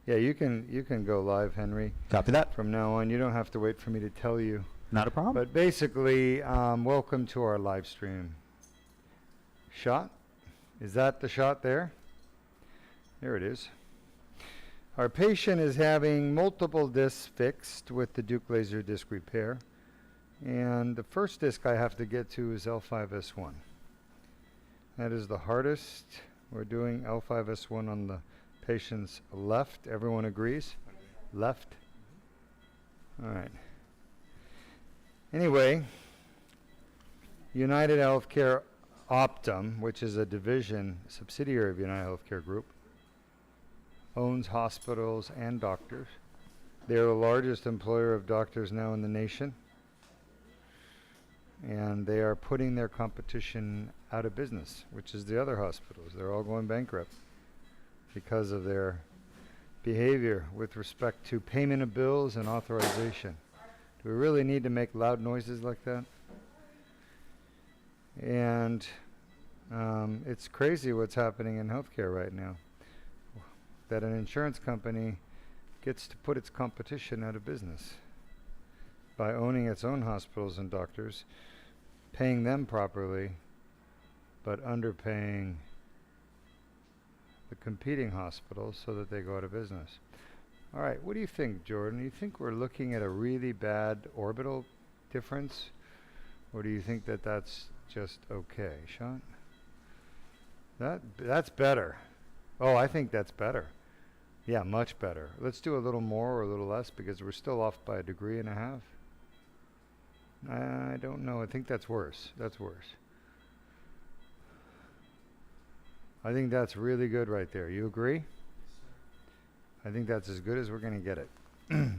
Yeah, you can go live, Henry. Copy that. From now on, you don't have to wait for me to tell you. Not a problem. But basically, welcome to our live stream. Shot? Is that the shot there? There it is. Our patient is having multiple discs fixed with the Deuk laser disc repair. And the first disc I have to get to is L5-S1. That is the hardest. We're doing L5-S1 on the patient's left. Everyone agrees? Left? All right. Anyway, United Healthcare Optum, which is a division, subsidiary of United Healthcare Group, owns hospitals and doctors. They are the largest employer of doctors now in the nation. And they are putting their competition out of business, which is the other hospitals. They're all going bankrupt because of their behavior with respect to payment of bills and authorization. Do we really need to make loud noises like that? And it's crazy what's happening in healthcare right now. That an insurance company gets to put its competition out of business by owning its own hospitals and doctors, paying them properly, but underpaying the competing hospitals so that they go out of business. All right, what do you think, Jordan? Do you think we're looking at a really bad orbital difference? Or do you think that that's just okay? Sean? That's better. Oh, I think that's better. Yeah, much better. Let's do a little more or a little less because we're still off by 1.5 degrees. I don't know. I think that's worse. That's worse. I think that's really good right there. You agree? I think that's as good as we're going to get it.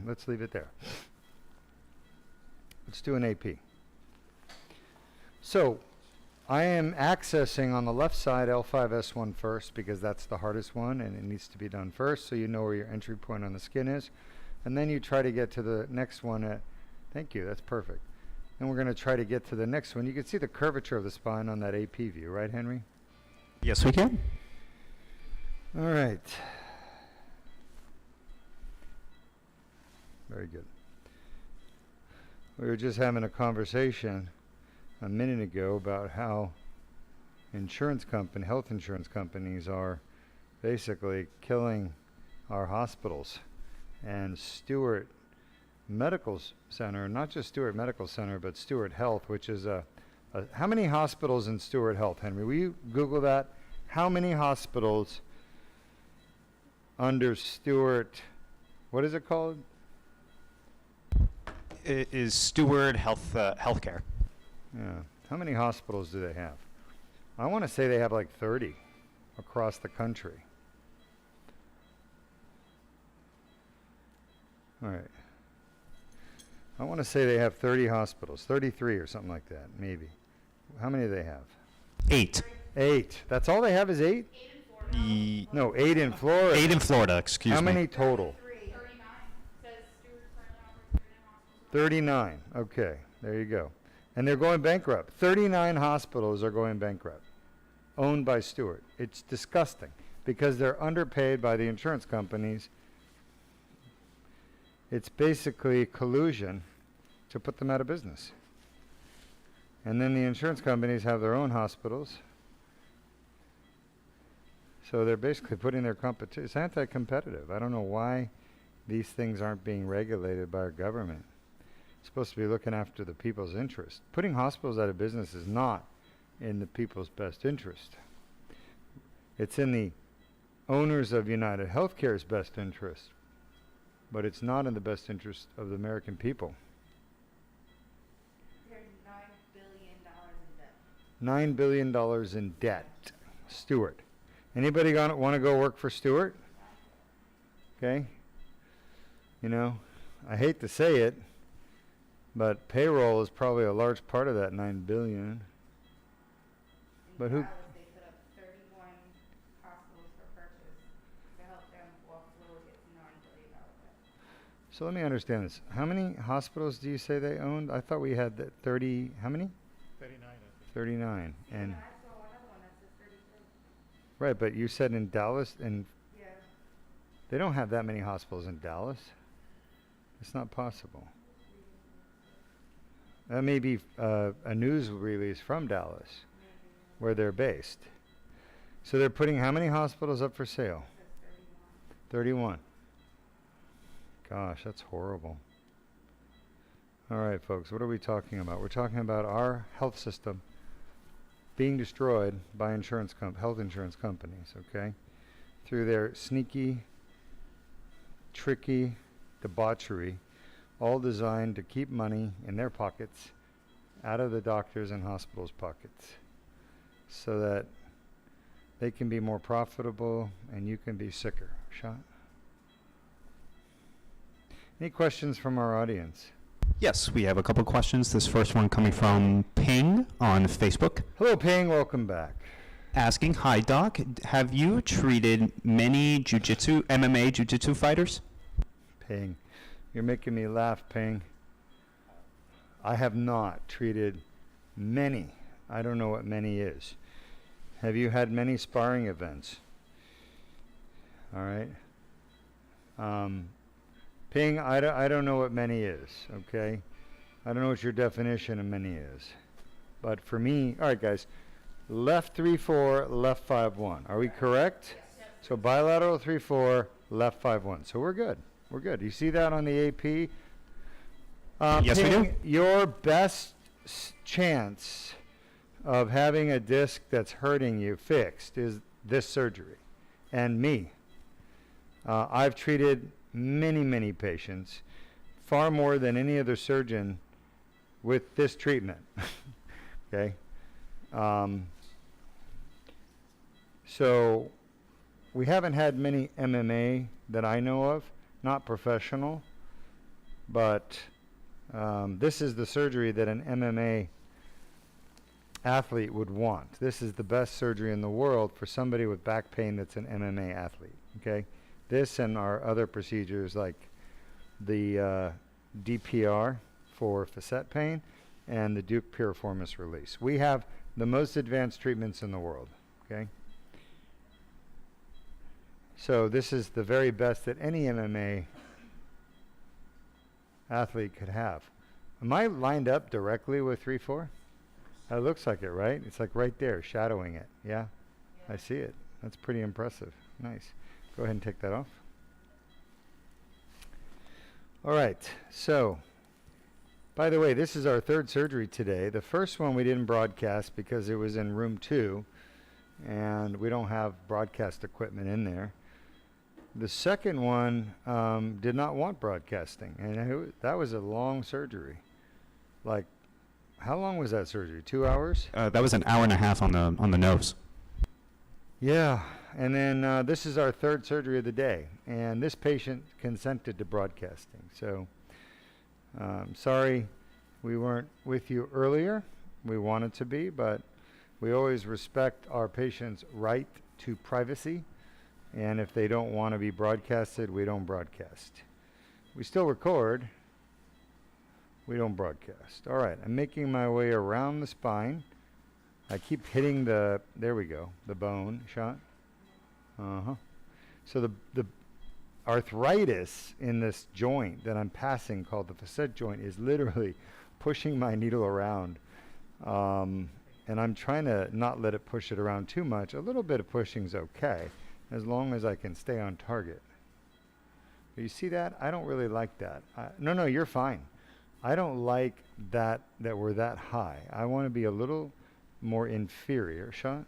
Let's leave it there. Let's do an AP. So, I am accessing on the left side L5-S1 first because that's the hardest one and it needs to be done first so you know where your entry point on the skin is. And then you try to get to the next one at, thank you, that's perfect. And we're going to try to get to the next one. You can see the curvature of the spine on that AP view, right, Henry? Yes, we can. All right. Very good. We were just having a conversation a minute ago about how health insurance companies are basically killing our hospitals. And Stewart Medical Center, not just Stewart Medical Center, but Stewart Health, which is how many hospitals in Stewart Health, Henry? Will you Google that? How many hospitals under Stewart, what is it called? It is Stewart Healthcare. Yeah. How many hospitals do they have? I want to say they have like 30 across the country. All right. I want to say they have 30 hospitals, 33 or something like that, maybe. How many do they have? 8. 8. That's all they have is 8? 8 in Florida. No, 8 in Florida. 8 in Florida, excuse me. How many total? 39. Says Stewart currently operates 39. Okay, there you go. And they're going bankrupt. 39 hospitals are going bankrupt, owned by Stewart. It's disgusting because they're underpaid by the insurance companies. It's basically collusion to put them out of business. And then the insurance companies have their own hospitals. So they're basically putting their competition. It's anti-competitive. I don't know why these things aren't being regulated by our government. It's supposed to be looking after the people's interest. Putting hospitals out of business is not in the people's best interest. It's in the owners of United Healthcare's best interest, but it's not in the best interest of the American people. There's $9 billion in debt. $9 billion in debt. Stewart. Anybody want to go work for Stewart? Okay. You know, I hate to say it, but payroll is probably a large part of that $9 billion. But who? They put up 31 hospitals for purchase to help them offload its $9 billion debt. So let me understand this. How many hospitals do you say they owned? I thought we had 30. How many? 39, I think. 39. And I saw another one that says 33. right, but you said in Dallas, and Yeah. They don't have that many hospitals in Dallas. It's not possible. That may be a news release from Dallas, where they're based. So they're putting how many hospitals up for sale? 31. Gosh, that's horrible. All right, folks, what are we talking about? We're talking about our health system being destroyed by health insurance companies, okay? Through their sneaky, tricky debauchery, all designed to keep money in their pockets, out of the doctors' and hospitals' pockets, so that they can be more profitable and you can be sicker. Shot? Any questions from our audience? Yes, we have a couple questions. This first one coming from Ping on Facebook, Hello, Ping. Welcome back. asking, "Hi Doc, have you treated many MMA jiu-jitsu fighters?" Ping. You're making me laugh, Ping. I have not treated many. I don't know what many is. Have you had many sparring events? All right. Ping, I don't know what many is, okay? I don't know what your definition of many is. But for me, all right, guys, left 3-4, left 5-1. Are we correct? Yes. So bilateral 3-4, left 5-1. So we're good. We're good. You see that on the AP? Yes, we do. Ping, your best chance of having a disc that's hurting you fixed is this surgery. And me. I've treated many patients, far more than any other surgeon with this treatment. Okay? So we haven't had many MMA that I know of, not professional, but this is the surgery that an MMA athlete would want. This is the best surgery in the world for somebody with back pain that's an MMA athlete, okay? This and our other procedures like the DPR for facet pain and the Deuk Piriformis release. We have the most advanced treatments in the world, okay? So this is the very best that any MMA athlete could have. Am I lined up directly with 3-4? It looks like it, right? It's like right there, shadowing it. Yeah? I see it. That's pretty impressive. Nice. Go ahead and take that off. All right. So, by the way, this is our third surgery today. The first one we didn't broadcast because it was in room 2, and we don't have broadcast equipment in there. The second one did not want broadcasting, and that was a long surgery. Like, how long was that surgery? 2 hours? That was an hour and a half on the nose. Yeah, and then this is our third surgery of the day, and this patient consented to broadcasting. So, sorry we weren't with you earlier. We wanted to be, but we always respect our patients' right to privacy, and if they don't want to be broadcasted, we don't broadcast. We still record. We don't broadcast. All right, I'm making my way around the spine. I keep hitting there we go, the bone shot. So the arthritis in this joint that I'm passing, called the facet joint, is literally pushing my needle around. And I'm trying to not let it push it around too much. A little bit of pushing's okay, as long as I can stay on target. But you see that? I don't really like that. No, you're fine. I don't like that we're that high. I want to be a little more inferior. Shot.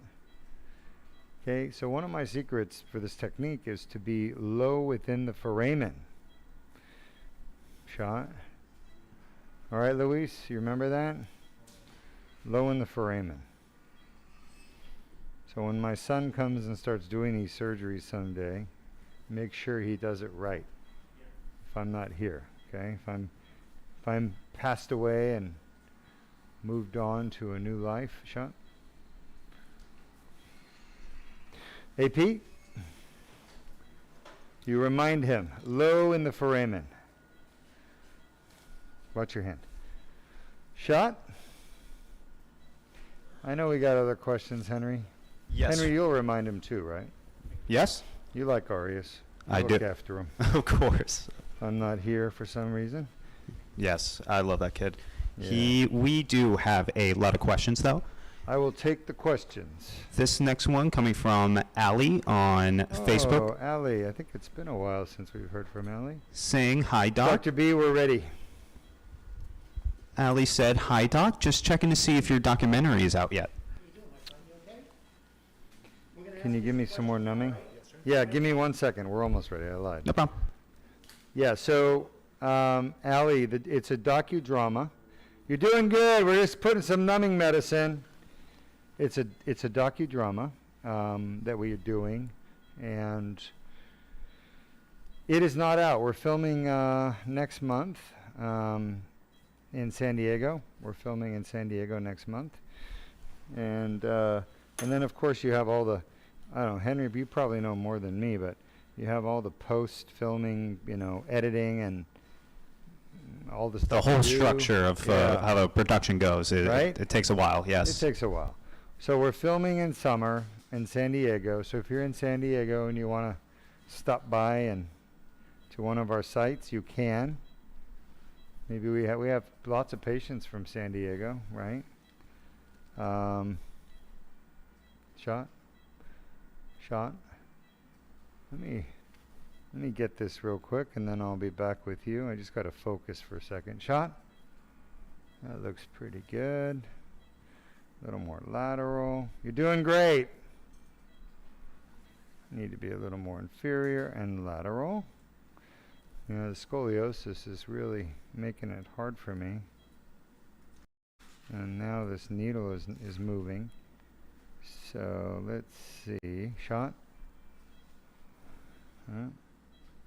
Okay, so one of my secrets for this technique is to be low within the foramen. Shot. All right, Luis, you remember that? Low in the foramen. So when my son comes and starts doing these surgeries someday, make sure he does it right. If I'm not here, okay? If I'm passed away and moved on to a new life, shot. AP, you remind him, low in the foramen. Watch your hand. Shot. I know we got other questions, Henry. Yes. Henry, you'll remind him too, right? Yes? You like Arias. I look do. after him. Of course. I'm not here for some reason. Yes, I love that kid. Yeah. We do have a lot of questions though. I will take the questions. This next one coming from Ali on Facebook, Oh, Allie, I think it's been a while since we've heard from Allie. saying, "Hi Doc." Dr. B, we're ready. Ali said, "Hi Doc, just checking to see if your documentary is out yet." Can you give me some more numbing? Yeah, give me 1 second. We're almost ready. I lied. No problem. Yeah, so, Allie, it's a docudrama. You're doing good. We're just putting some numbing medicine. It's a docudrama that we are doing, and it is not out. We're filming next month in San Diego. We're filming in San Diego next month, and then of course you have all the, I don't know, Henry, you probably know more than me, but you have all the post filming, editing and all the The stuff. whole to do. structure of Yeah. how the production goes, Right? it takes a while, It yes. takes a while. So we're filming in summer in San Diego. So if you're in San Diego and you want to stop by and to one of our sites, you can. Maybe we have lots of patients from San Diego, right? Shot. Let me get this real quick, and then I'll be back with you. I just got to focus for a second. Shot. That looks pretty good. A little more lateral. You're doing great. Need to be a little more inferior and lateral. The scoliosis is really making it hard for me. And now this needle is moving. So let's see. Shot.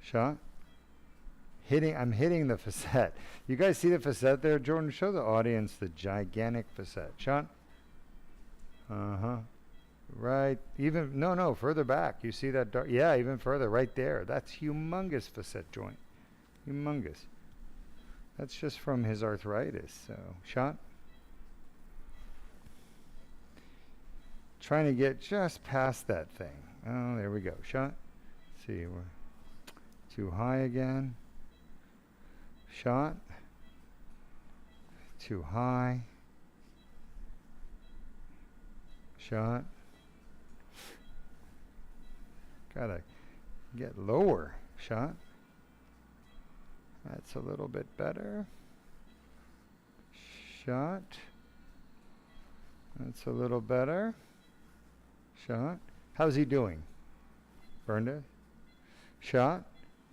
Shot. I'm hitting the facet. You guys see the facet there? Jordan, show the audience the gigantic facet. Shot. Right. No, further back. You see that dark? Yeah, even further. Right there. That's humongous facet joint. Humongous. That's just from his arthritis. So, shot. Trying to get just past that thing. Oh, there we go. Shot. Let's see, we're too high again. Shot. Too high. Shot. Gotta get lower. Shot. That's a little bit better. Shot. That's a little better. Shot. How's he doing? Burned it? Shot.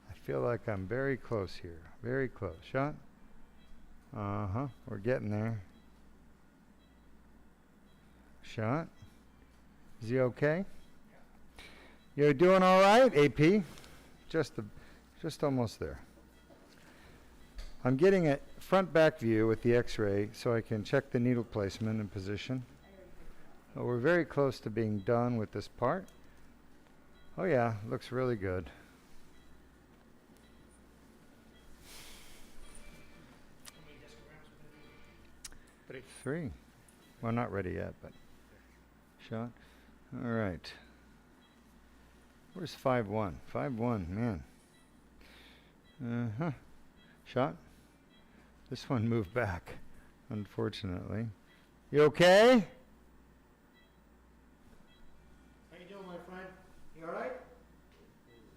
I feel like I'm very close here. Very close. Shot. We're getting there. Shot. Is he okay? You're doing all right, AP? Just almost there. I'm getting a front-back view with the X-ray so I can check the needle placement and position. We're very close to being done with this part. Oh yeah, looks really good. Three. Well, not ready yet, but shot. All right. Where's 5-1? 5-1, man. Shot. This one moved back, unfortunately. You okay? How you doing, my friend? You all right?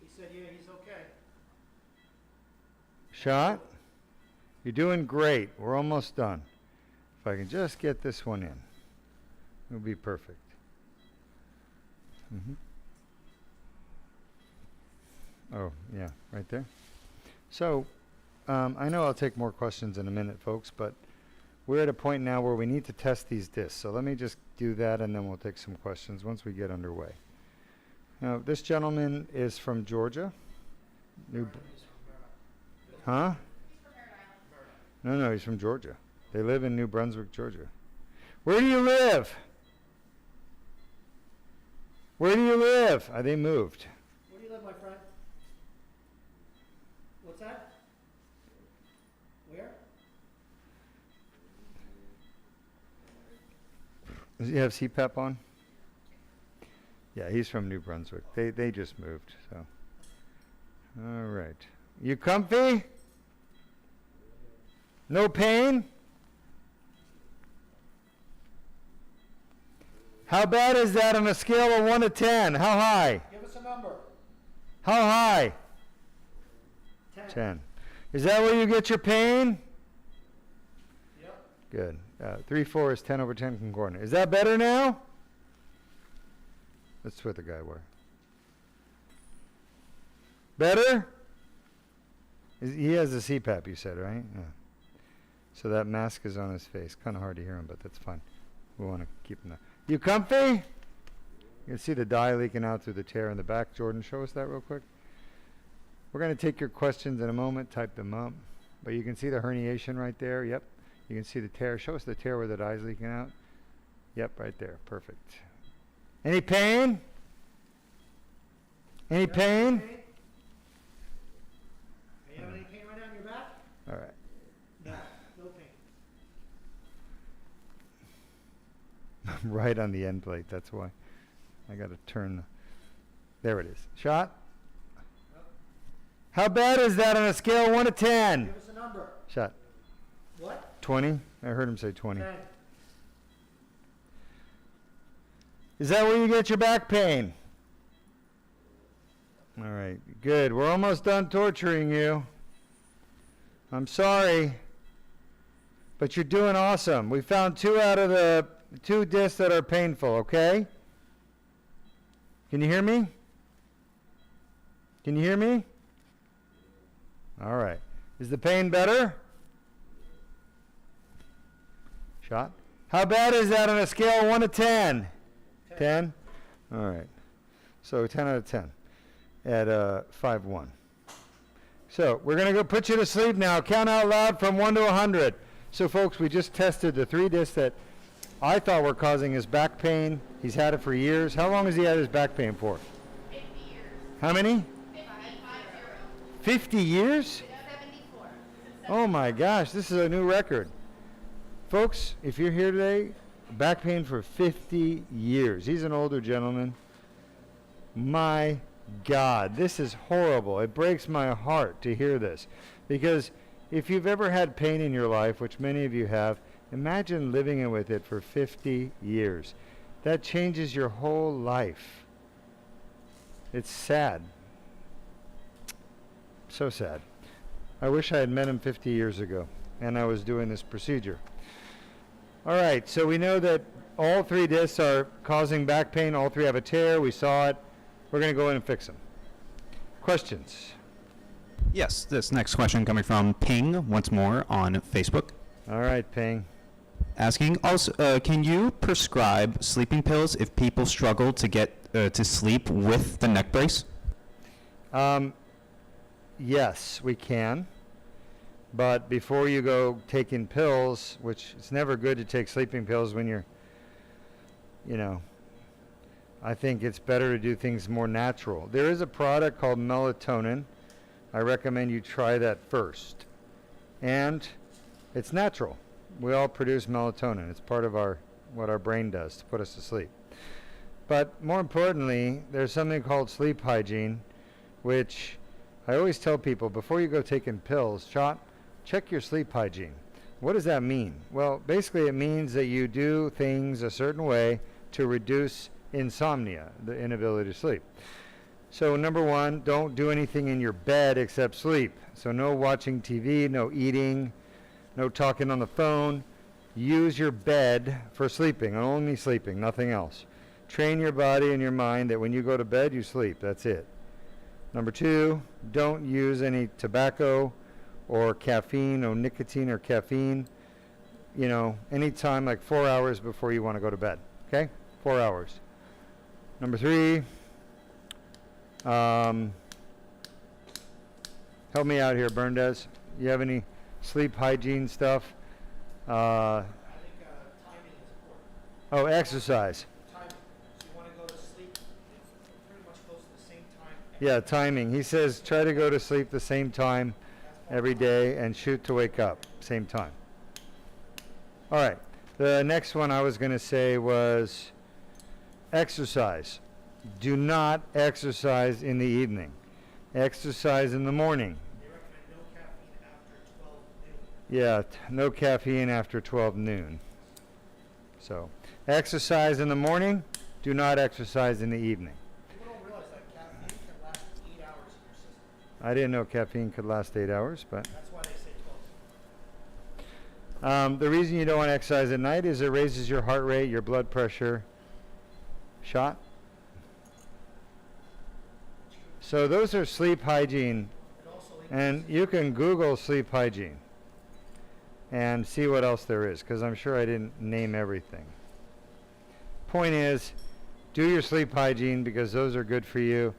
He said, yeah, he's okay. Shot. You're doing great. We're almost done. If I can just get this one in, it'll be perfect. Oh, yeah, right there. So, I know I'll take more questions in a minute, folks, but we're at a point now where we need to test these discs. So let me just do that, and then we'll take some questions once we get underway. Now, this gentleman is from Georgia. Huh? No, he's from Georgia. They live in New Brunswick, Georgia. Where do you live? Where do you live? They moved. Where do you live, my friend? What's that? Where? Does he have CPAP on? Yeah, he's from New Brunswick. They just moved, so. All right. You comfy? No pain? How bad is that on a scale of 1 to 10? How high? Give us a number. How high? 10. 10. Is that where you get your pain? Yep. Good. 3-4 is 10 over 10 concordant. Is that better now? That's what the guy wore. Better? He has a CPAP, you said, right? Yeah. So that mask is on his face. Kind of hard to hear him, but that's fine. We want to keep him there. You comfy? You can see the dye leaking out through the tear in the back. Jordan, show us that real quick. We're going to take your questions in a moment, type them up. But you can see the herniation right there. Yep. You can see the tear. Show us the tear where the dye's leaking out. Yep, right there. Perfect. Any pain? Any pain? You have any pain right now in your back? All right. No. No pain. Right on the end plate. That's why. I got to turn. There it is. Shot? How bad is that on a scale of 1 to 10? Give us a number. Shot. What? 20? I heard him say 20. 10. Is that where you get your back pain? All right, good. We're almost done torturing you. I'm sorry, but you're doing awesome. We found 2 out of the 2 discs that are painful, okay? Can you hear me? Can you hear me? All right. Is the pain better? Shot. How bad is that on a scale of 1 to 10? 10? All right. So 10 out of 10 at 5-1. So we're going to go put you to sleep now. Count out loud from 1 to 100. So folks, we just tested the 3 discs that I thought were causing his back pain. He's had it for years. How long has he had his back pain for? 50 years. How many? 50. 50 years? 74. Oh my gosh, this is a new record. Folks, if you're here today, back pain for 50 years. He's an older gentleman. My God, this is horrible. It breaks my heart to hear this. Because if you've ever had pain in your life, which many of you have, imagine living with it for 50 years. That changes your whole life. It's sad. So sad. I wish I had met him 50 years ago and I was doing this procedure. All right, so we know that all 3 discs are causing back pain. All 3 have a tear. We saw it. We're going to go in and fix them. Questions? Yes, this next question coming from Ping once more on Facebook, All right, Ping. asking also, can you prescribe sleeping pills if people struggle to get to sleep with the neck brace? Yes, we can. But before you go taking pills, which it's never good to take sleeping pills when you're, I think it's better to do things more natural. There is a product called melatonin. I recommend you try that first. And it's natural. We all produce melatonin. It's part of what our brain does to put us to sleep. But more importantly, there's something called sleep hygiene, which I always tell people before you go taking pills, check your sleep hygiene. What does that mean? Well, basically it means that you do things a certain way to reduce insomnia, the inability to sleep. So number 1, don't do anything in your bed except sleep. So no watching TV, no eating, no talking on the phone. Use your bed for sleeping, only sleeping, nothing else. Train your body and your mind that when you go to bed, you sleep. That's it. Number 2, don't use any tobacco or caffeine, no nicotine or caffeine, anytime like 4 hours before you want to go to bed. Okay? 4 hours. Number 3, help me out here, Berndes. You have any sleep hygiene stuff? I think timing is important. Oh, exercise. Timing. So you want to go to sleep pretty much close to the same time. Yeah, timing. He says try to go to sleep the same time every day and shoot to wake up same time. All right. The next one I was going to say was exercise. Do not exercise in the evening. Exercise in the morning. They recommend no caffeine after 12 noon. Yeah, no caffeine after 12 noon. So, exercise in the morning, do not exercise in the evening. People don't realize that caffeine can last 8 hours in your system. I didn't know caffeine could last 8 hours, but That's why they say 12. the reason you don't want to exercise at night is it raises your heart rate, your blood pressure. Shot? So those are sleep hygiene, It also and you can Google sleep hygiene and see what else there is, because I'm sure I didn't name everything. Point is, do your sleep hygiene because those are good for you.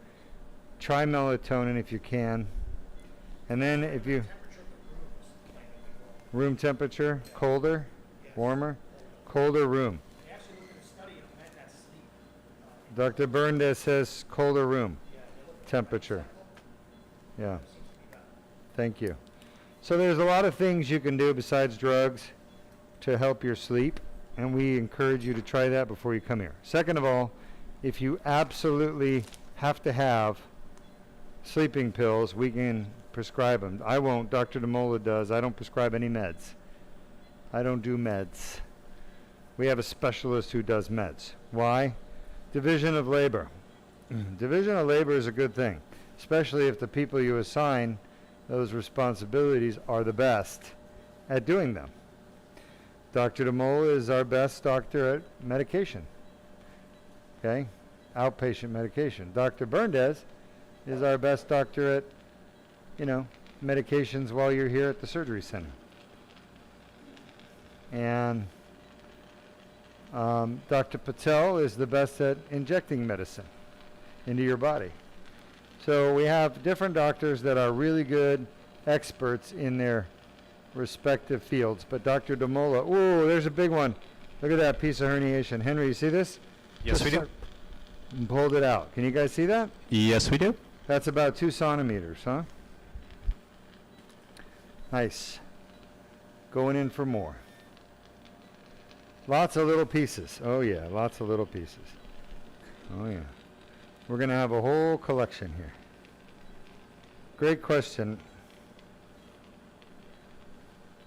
Try melatonin if you can. And then if you... temperature of the room is playing a big role. Room temperature, colder, Yes. warmer, colder room. They actually looked at a study of men that sleep. Dr. Berndes says colder room Yeah, they looked at temperature. Yeah, Seems to be better. thank you. So there's a lot of things you can do besides drugs to help your sleep, and we encourage you to try that before you come here. Second of all, if you absolutely have to have sleeping pills, we can prescribe them. I won't. Dr. DeMola does. I don't prescribe any meds. I don't do meds. We have a specialist who does meds. Why? Division of labor. Division of labor is a good thing, especially if the people you assign those responsibilities are the best at doing them. Dr. DeMola is our best doctor at medication. Okay? Outpatient medication. Dr. Berndes is our best doctor at, medications while you're here at the surgery center. And Dr. Patel is the best at injecting medicine into your body. So we have different doctors that are really good experts in their respective fields. But Dr. DeMola, ooh, there's a big one. Look at that piece of herniation. Henry, you see this? Yes, we do. Pulled it out. Can you guys see that? Yes, we do. That's about 2 centimeters, huh? Nice. Going in for more. Lots of little pieces. Oh yeah, lots of little pieces. Oh yeah. We're going to have a whole collection here. Great question.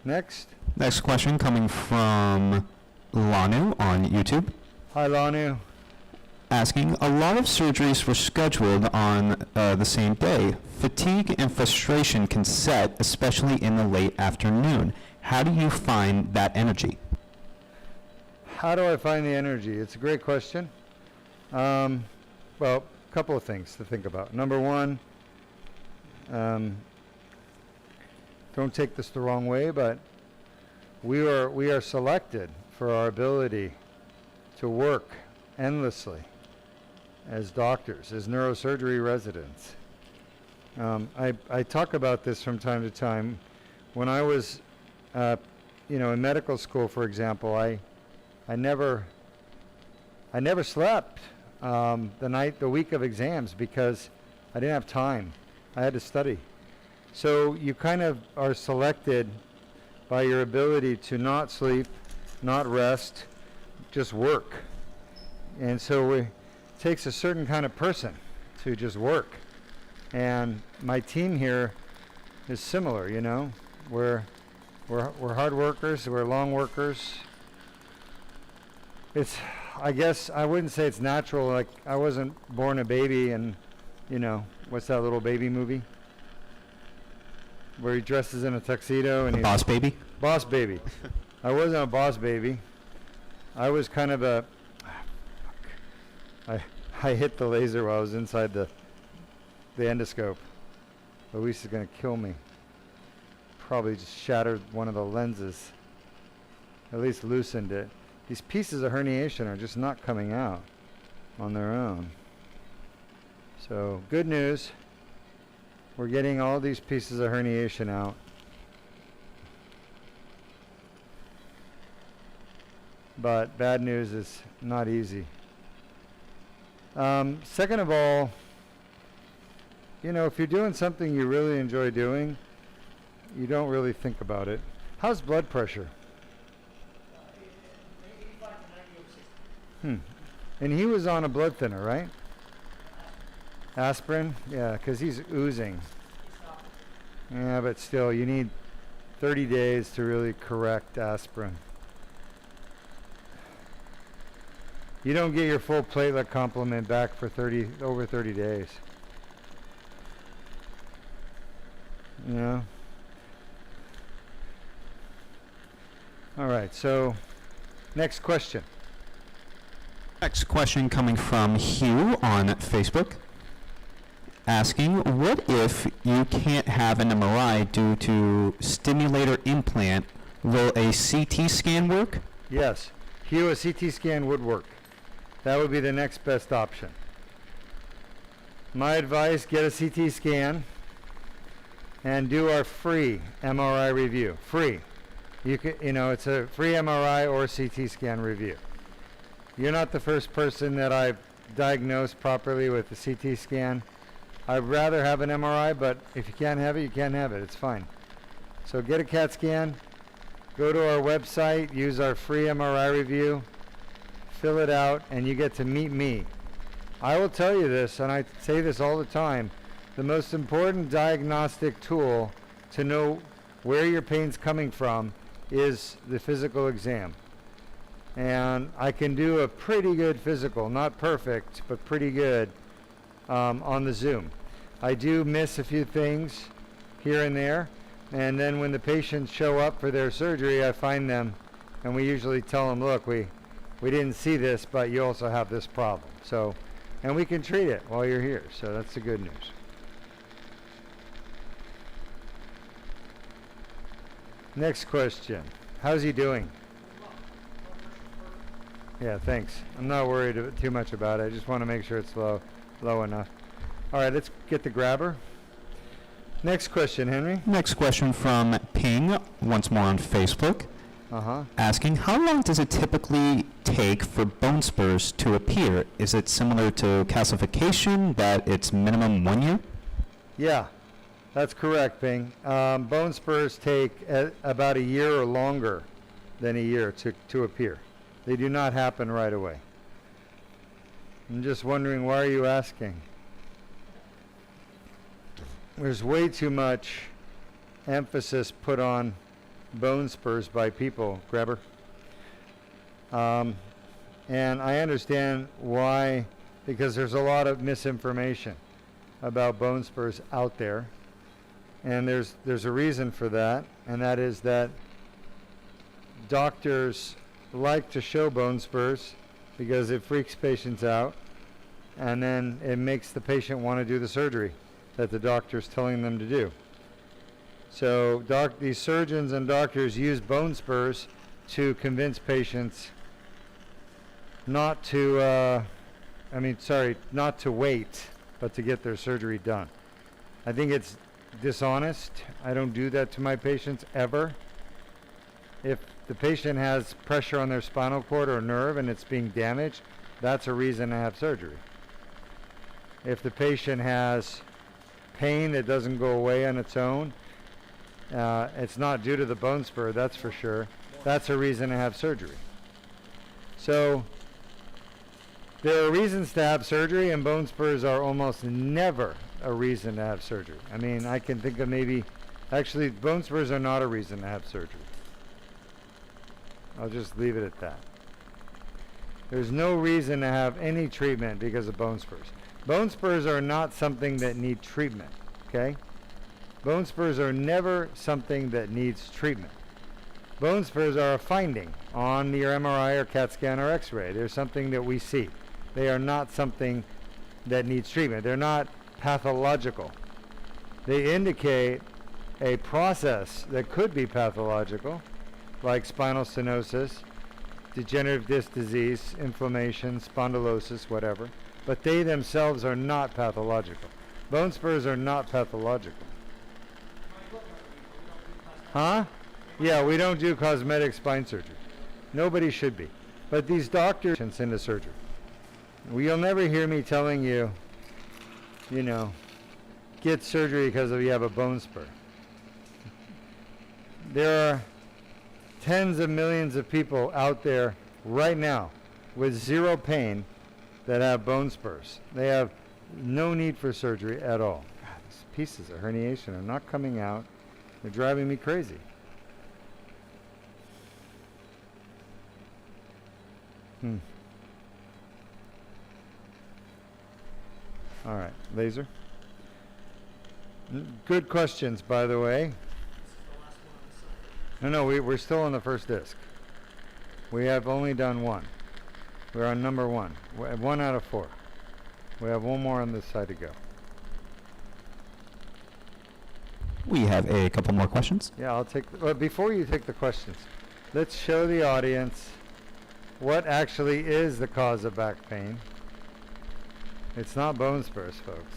Next. Next question coming from Lanu on YouTube, Hi, Lanu. asking, a lot of surgeries were scheduled on the same day. Fatigue and frustration can set, especially in the late afternoon. How do you find that energy? How do I find the energy? It's a great question. Well, a couple of things to think about. Number one, don't take this the wrong way, but we are selected for our ability to work endlessly as doctors, as neurosurgery residents. I talk about this from time to time. When I was, in medical school, for example, I never slept the week of exams because I didn't have time. I had to study. So you kind of are selected by your ability to not sleep, not rest, just work. And so it takes a certain kind of person to just work. And my team here is similar, We're hard workers, we're long workers. I guess I wouldn't say it's natural, like I wasn't born a baby and, what's that little baby movie? Where he dresses in a tuxedo and he's Boss baby? boss baby. I wasn't a boss baby. I was kind of a, I hit the laser while I was inside the endoscope. Luis is gonna kill me. Probably just shattered one of the lenses. At least loosened it. These pieces of herniation are just not coming out on their own. So good news, we're getting all these pieces of herniation out. But bad news is not easy. Second of all, if you're doing something you really enjoy doing, you don't really think about it. How's blood pressure? 85 to 90 over 60. And he was on a blood thinner, right? Aspirin? Yeah, because he's oozing. Yeah, but still, you need 30 days to really correct aspirin. You don't get your full platelet complement back for over 30 days. You know? All right, so next question. Next question coming from Hugh on Facebook, asking, what if you can't have an MRI due to stimulator implant? Will a CT scan work? Yes, Hugh, a CT scan would work. That would be the next best option. My advice, get a CT scan and do our free MRI review. Free. It's a free MRI or CT scan review. You're not the first person that I've diagnosed properly with the CT scan. I'd rather have an MRI, but if you can't have it, you can't have it. It's fine. So get a CAT scan, go to our website, use our free MRI review, fill it out, and you get to meet me. I will tell you this, and I say this all the time, the most important diagnostic tool to know where your pain's coming from is the physical exam. And I can do a pretty good physical, not perfect, but pretty good on the Zoom. I do miss a few things here and there, and then when the patients show up for their surgery, I find them, and we usually tell them, look, we didn't see this, but you also have this problem. So, and we can treat it while you're here, so that's the good news. Next question. How's he doing? Yeah, thanks. I'm not worried too much about it. I just want to make sure it's low enough. All right, let's get the grabber. Next question, Henry. Next question from Ping, once more on Facebook, asking, how long does it typically take for bone spurs to appear? Is it similar to calcification, that it's minimum 1 year? Yeah, that's correct, Ping. Bone spurs take about a year or longer than a year to appear. They do not happen right away. I'm just wondering, why are you asking? There's way too much emphasis put on bone spurs by people, Grabber. And I understand why, because there's a lot of misinformation about bone spurs out there. And there's a reason for that, and that is that doctors like to show bone spurs because it freaks patients out, and then it makes the patient want to do the surgery that the doctor's telling them to do. So these surgeons and doctors use bone spurs to convince patients not to wait, but to get their surgery done. I think it's dishonest. I don't do that to my patients ever. If the patient has pressure on their spinal cord or nerve and it's being damaged, that's a reason to have surgery. If the patient has pain that doesn't go away on its own, it's not due to the bone spur, that's for sure. That's a reason to have surgery. So there are reasons to have surgery, and bone spurs are almost never a reason to have surgery. I mean, I can think of actually bone spurs are not a reason to have surgery. I'll just leave it at that. There's no reason to have any treatment because of bone spurs. Bone spurs are not something that need treatment, okay? Bone spurs are never something that needs treatment. Bone spurs are a finding on your MRI or CAT scan or X-ray. They're something that we see. They are not something that needs treatment. They're not pathological. They indicate a process that could be pathological, like spinal stenosis, degenerative disc disease, inflammation, spondylosis, whatever. But they themselves are not pathological. Bone spurs are not pathological. Huh? Yeah, we don't do cosmetic spine surgery. Nobody should be. But these doctors into surgery. You'll never hear me telling you, get surgery because you have a bone spur. There are tens of millions of people out there right now with zero pain that have bone spurs. They have No need for surgery at all. God, these pieces of herniation are not coming out. They're driving me crazy. All right, laser. Good questions, by the way. No, we're still on the first disc. We have only done one. We're on number 1. 1 out of 4. We have one more on this side to go. We have a couple more questions. Yeah, I'll take. Well, before you take the questions, let's show the audience what actually is the cause of back pain. It's not bone spurs, folks.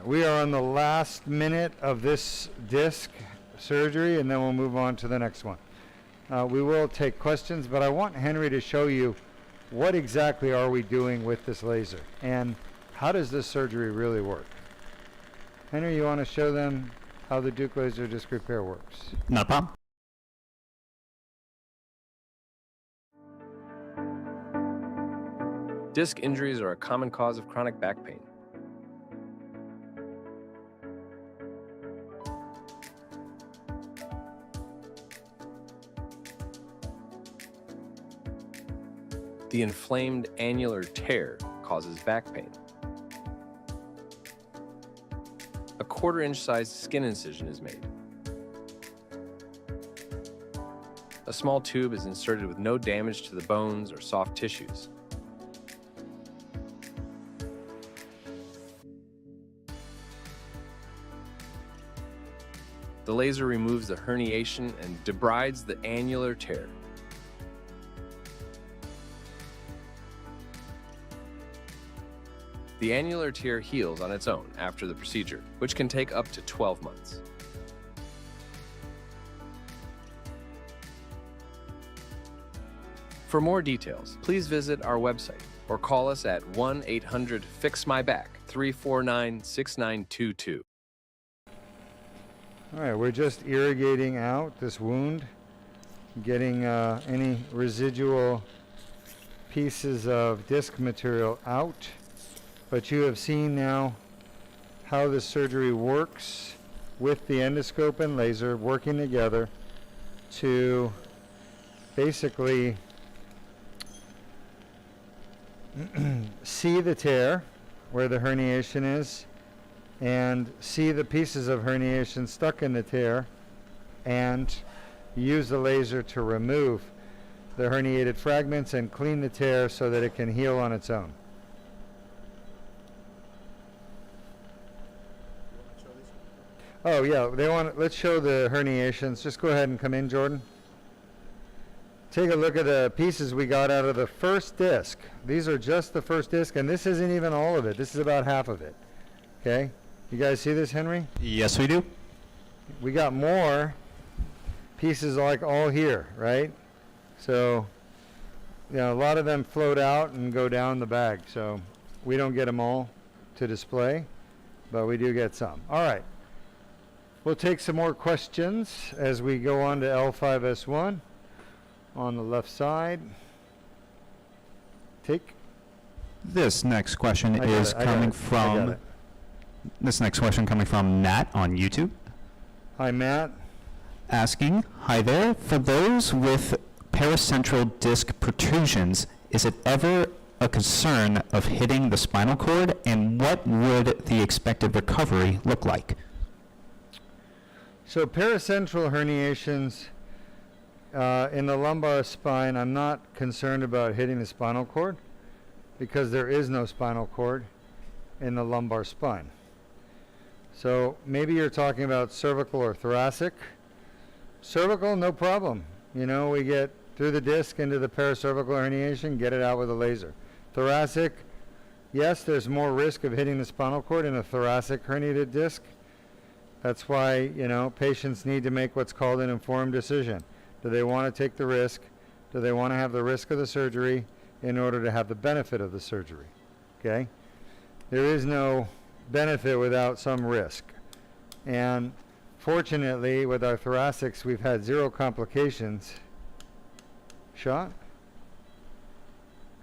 We are on the last minute of this disc surgery, and then we'll move on to the next one. We will take questions, but I want Henry to show you what exactly are we doing with this laser, and how does this surgery really work? Henry, you want to show them how the Deuk laser disc repair works? Not a problem. Disc injuries are a common cause of chronic back pain. The inflamed annular tear causes back pain. A 1/4-inch sized skin incision is made. A small tube is inserted with no damage to the bones or soft tissues. The laser removes the herniation and debrides the annular tear. The annular tear heals on its own after the procedure, which can take up to 12 months. For more details, please visit our website or call us at 1-800-FIX-MY-BACK 349-6922. All right, we're just irrigating out this wound, getting any residual pieces of disc material out. But you have seen now how this surgery works with the endoscope and laser working together to basically see the tear where the herniation is and see the pieces of herniation stuck in the tear and use the laser to remove the herniated fragments and clean the tear so that it can heal on its own. Oh yeah, let's show the herniations. Just go ahead and come in, Jordan. Take a look at the pieces we got out of the first disc. These are just the first disc, and this isn't even all of it. This is about half of it. Okay? You guys see this, Henry? Yes, we do. We got more pieces like all here, right? So, you know, a lot of them float out and go down the bag, so we don't get them all. to display, but we do get some. All right. We'll take some more questions as we go on to L5-S1 on the left side. Take. This next question I got is it, I got coming it, I got from it. this next question coming from Nat on YouTube, Hi, Matt. asking, "Hi there. For those with paracentral disc protrusions, is it ever a concern of hitting the spinal cord, and what would the expected recovery look like?" So paracentral herniations in the lumbar spine, I'm not concerned about hitting the spinal cord because there is no spinal cord in the lumbar spine. So maybe you're talking about cervical or thoracic. Cervical, no problem. You know, we get through the disc into the paracervical herniation, get it out with a laser. Thoracic, yes, there's more risk of hitting the spinal cord in a thoracic herniated disc. That's why, you know, patients need to make what's called an informed decision. Do they want to take the risk? Do they want to have the risk of the surgery in order to have the benefit of the surgery? Okay? There is no benefit without some risk. And fortunately, with our thoracics, we've had 0 complications. Shot?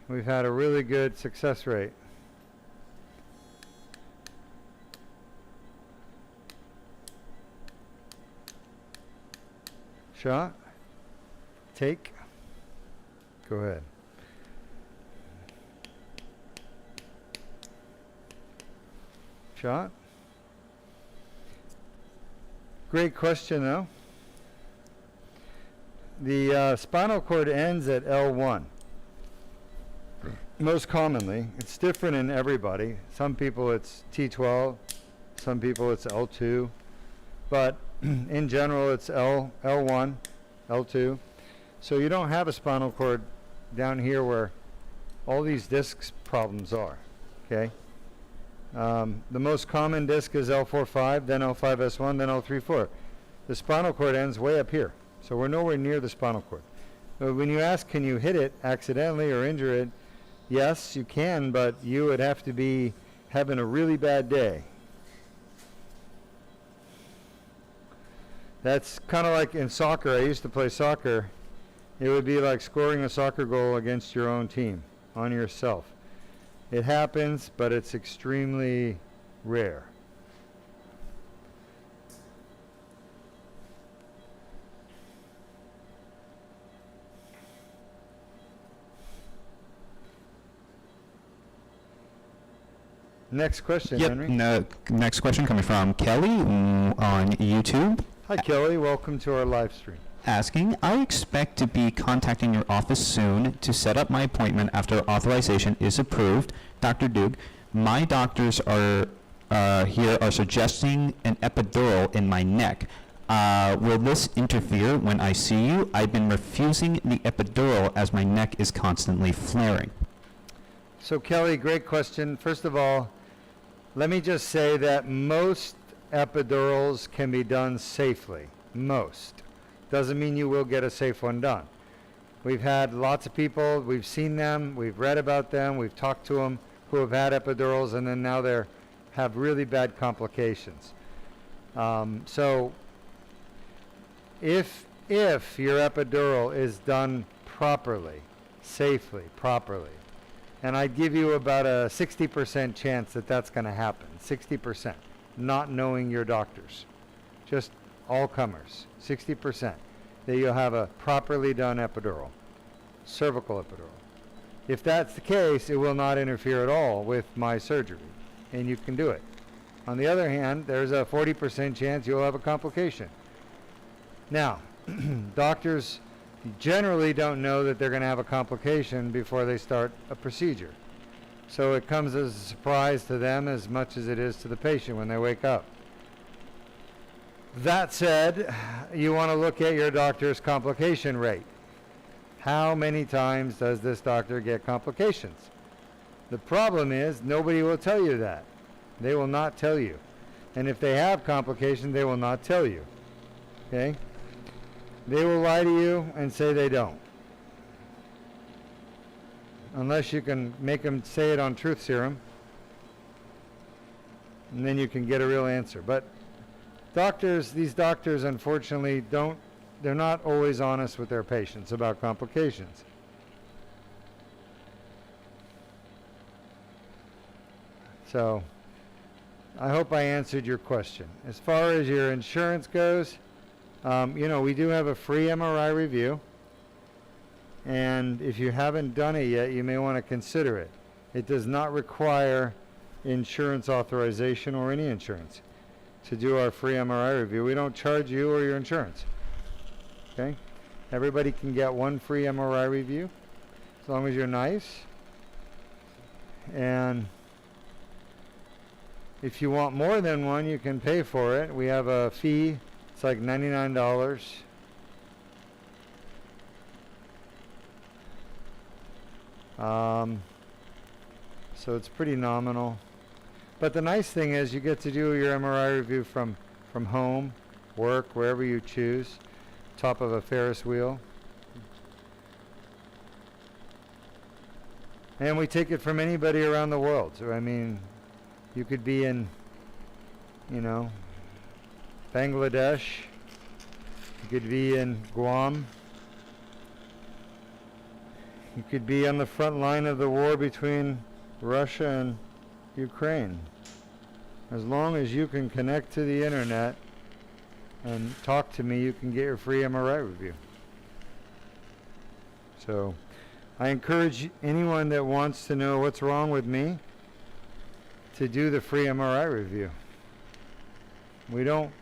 We've had a really good success rate. Shot? Take? Go ahead. Shot? Great question, though. The spinal cord ends at L1. Most commonly. It's different in everybody. Some people it's T12, some people it's L2, but in general it's L1, L2. So you don't have a spinal cord down here where all these discs problems are, okay? The most common disc is L4-5, then L5-S1, then L3-4. The spinal cord ends way up here, so we're nowhere near the spinal cord. But when you ask, can you hit it accidentally or injure it? Yes, you can, but you would have to be having a really bad day. That's kind of like in soccer. I used to play soccer. It would be like scoring a soccer goal against your own team, on yourself. It happens, but it's extremely rare. Next question, Henry. Next question coming from Kelly on YouTube, Hi, Kelly. Welcome to our live stream. asking, "I expect to be contacting your office soon to set up my appointment after authorization is approved. Dr. Deuk, my doctors are here are suggesting an epidural in my neck. Will this interfere when I see you? I've been refusing the epidural as my neck is constantly flaring." So, Kelly, great question. First of all, let me just say that most epidurals can be done safely. Most. Doesn't mean you will get a safe one done. We've had lots of people, we've seen them, we've read about them, we've talked to them who have had epidurals and then now they have really bad complications. So if your epidural is done properly, safely, properly, and I'd give you about a 60% chance that that's going to happen, 60%, not knowing your doctors, just all comers, 60%, that you'll have a properly done epidural, cervical epidural. If that's the case, it will not interfere at all with my surgery, and you can do it. On the other hand, there's a 40% chance you'll have a complication. Now, doctors generally don't know that they're going to have a complication before they start a procedure. So it comes as a surprise to them as much as it is to the patient when they wake up. That said, you want to look at your doctor's complication rate. How many times does this doctor get complications? The problem is nobody will tell you that. They will not tell you. And if they have complications, they will not tell you. Okay? They will lie to you and say they don't. Unless you can make them say it on truth serum. And then you can get a real answer. But these doctors, unfortunately, they're not always honest with their patients about complications. So, I hope I answered your question. As far as your insurance goes, we do have a free MRI review. And if you haven't done it yet, you may want to consider it. It does not require insurance authorization or any insurance to do our free MRI review. We don't charge you or your insurance. Okay? Everybody can get one free MRI review as long as you're nice. And if you want more than one, you can pay for it. We have a fee. It's like $99. So it's pretty nominal. But the nice thing is you get to do your MRI review from home, work, wherever you choose, top of a Ferris wheel. And we take it from anybody around the world. So, I mean, you could be in, Bangladesh. You could be in Guam. You could be on the front line of the war between Russia and Ukraine. As long as you can connect to the internet and talk to me, you can get your free MRI review. So I encourage anyone that wants to know what's wrong with me to do the free MRI review. We don't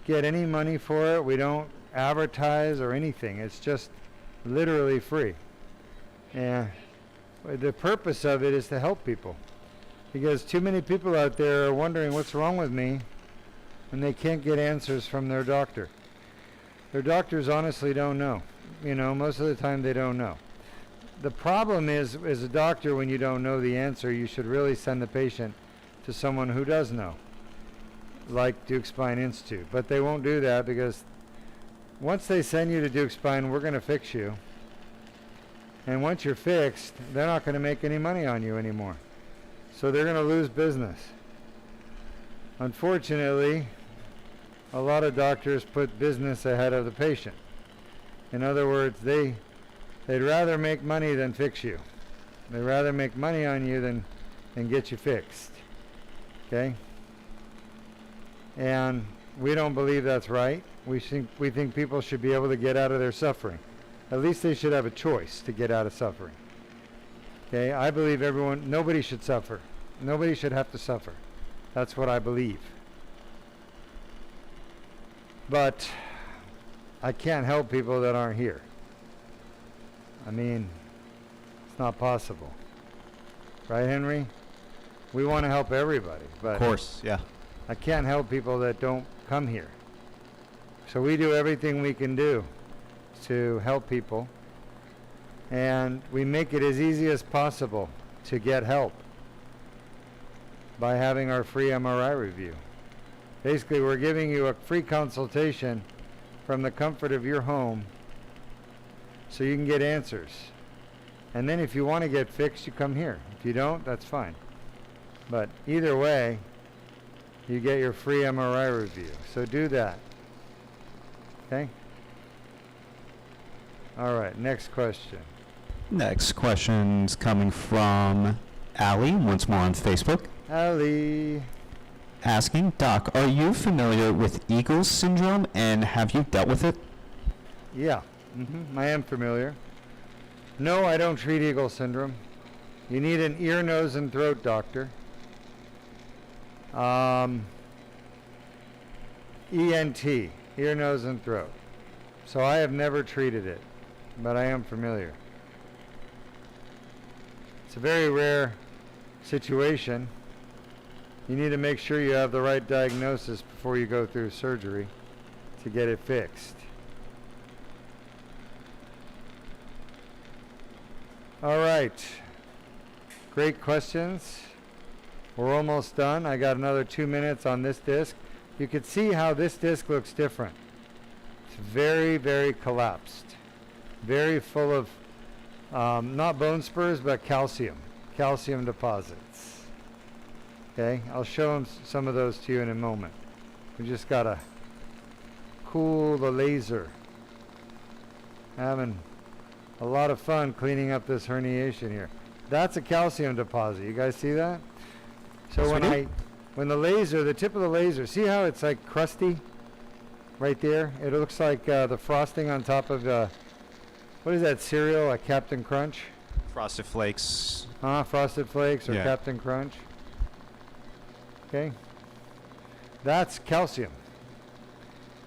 get any money for it. We don't advertise or anything. It's just literally free. And the purpose of it is to help people. Because too many people out there are wondering what's wrong with me and they can't get answers from their doctor. Their doctors honestly don't know. Most of the time they don't know. The problem is, as a doctor, when you don't know the answer, you should really send the patient to someone who does know, like Deuk Spine Institute. But they won't do that because once they send you to Deuk Spine, we're going to fix you. And once you're fixed, they're not going to make any money on you anymore. So they're going to lose business. Unfortunately, a lot of doctors put business ahead of the patient. In other words, they'd rather make money than fix you. They'd rather make money on you than get you fixed. Okay? And we don't believe that's right. We think people should be able to get out of their suffering. At least they should have a choice to get out of suffering. Okay? I believe nobody should suffer. Nobody should have to suffer. That's what I believe. But I can't help people that aren't here. I mean, it's not possible. Right, Henry? We want to help everybody, but Of course, yeah. I can't help people that don't come here. So we do everything we can do to help people, and we make it as easy as possible to get help by having our free MRI review. Basically, we're giving you a free consultation from the comfort of your home so you can get answers. And then if you want to get fixed, you come here. If you don't, that's fine. But either way, you get your free MRI review. So do that. Okay? All right, next question. Next question's coming from Ali, once more on Facebook, Ali. asking, Doc, are you familiar with Eagles syndrome and have you dealt with it? Yeah, I am familiar. No, I don't treat Eagle syndrome. You need an ear, nose, and throat doctor. ENT, ear, nose, and throat. So I have never treated it, but I am familiar. It's a very rare situation. You need to make sure you have the right diagnosis before you go through surgery to get it fixed. All right. Great questions. We're almost done. I got another 2 minutes on this disc. You can see how this disc looks different. It's very, very collapsed. Very full of not bone spurs, but calcium deposits. Okay, I'll show some of those to you in a moment. We just gotta cool the laser. Having a lot of fun cleaning up this herniation here. That's a calcium deposit. You guys see that? So Yes, when the laser, the tip of the laser, see how it's like crusty right there? It looks like the frosting on top of what is that cereal? A Captain Crunch? Frosted Flakes. Frosted Flakes or Yeah. Captain Crunch. Okay. That's calcium.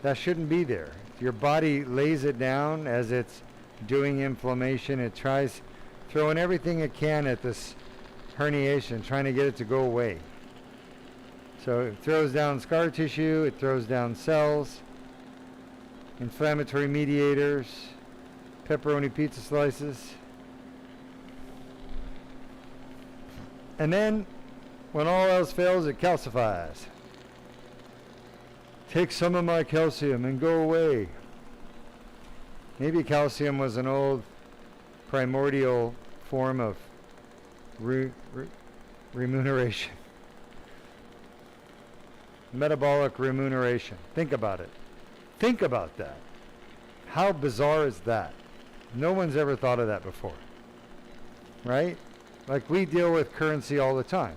That shouldn't be there. Your body lays it down as it's doing inflammation. It tries throwing everything it can at this herniation, trying to get it to go away. So it throws down scar tissue, it throws down cells, inflammatory mediators, pepperoni pizza slices. And then, when all else fails, it calcifies. Take some of my calcium and go away. Maybe calcium was an old primordial form of remuneration. Metabolic remuneration. Think about it. Think about that. How bizarre is that? No one's ever thought of that before. Right? Like we deal with currency all the time.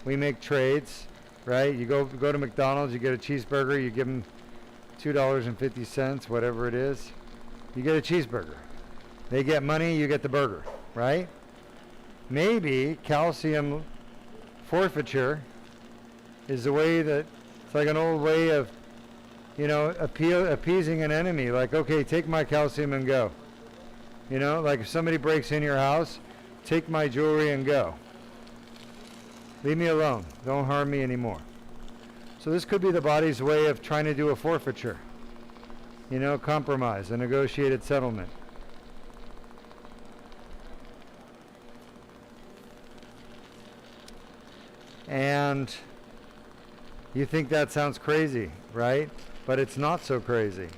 We make trades, right? You go to McDonald's, you get a cheeseburger, you give them $2.50, whatever it is. You get a cheeseburger. They get money, you get the burger, right? Maybe calcium forfeiture is the way that it's like an old way of, appeasing an enemy. Like, okay, take my calcium and go. Like if somebody breaks in your house, take my jewelry and go. Leave me alone. Don't harm me anymore. So this could be the body's way of trying to do a forfeiture. Compromise, a negotiated settlement. And you think that sounds crazy, right? But it's not so crazy.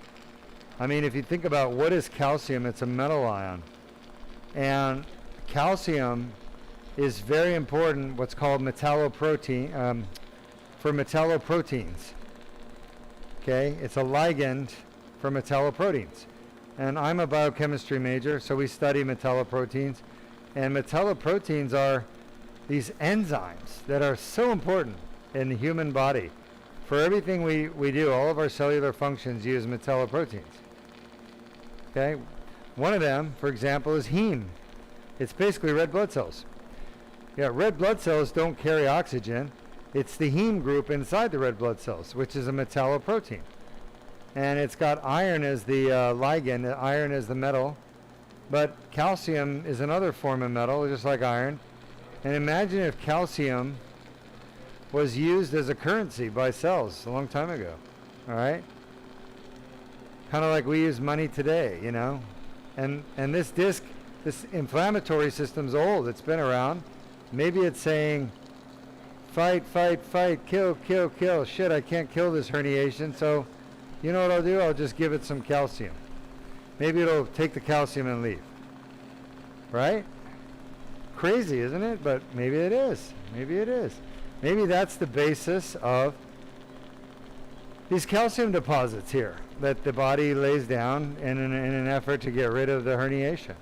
I mean, if you think about what is calcium, it's a metal ion. And calcium is very important, what's called metalloprotein, for metalloproteins. Okay, it's a ligand for metalloproteins. And I'm a biochemistry major, so we study metalloproteins. And metalloproteins are these enzymes that are so important in the human body. For everything we do, all of our cellular functions use metalloproteins. Okay, one of them, for example, is heme. It's basically red blood cells. Yeah, red blood cells don't carry oxygen. It's the heme group inside the red blood cells, which is a metalloprotein. And it's got iron as the ligand, iron as the metal. But calcium is another form of metal, just like iron. And imagine if calcium was used as a currency by cells a long time ago. All right? Kind of like we use money today, And this disc, this inflammatory system's old. It's been around. Maybe it's saying, fight, fight, fight, kill, kill, kill. Shit, I can't kill this herniation, so you know what I'll do? I'll just give it some calcium. Maybe it'll take the calcium and leave. Right? Crazy, isn't it? But maybe it is. Maybe it is. Maybe that's the basis of these calcium deposits here that the body lays down in an effort to get rid of the herniation.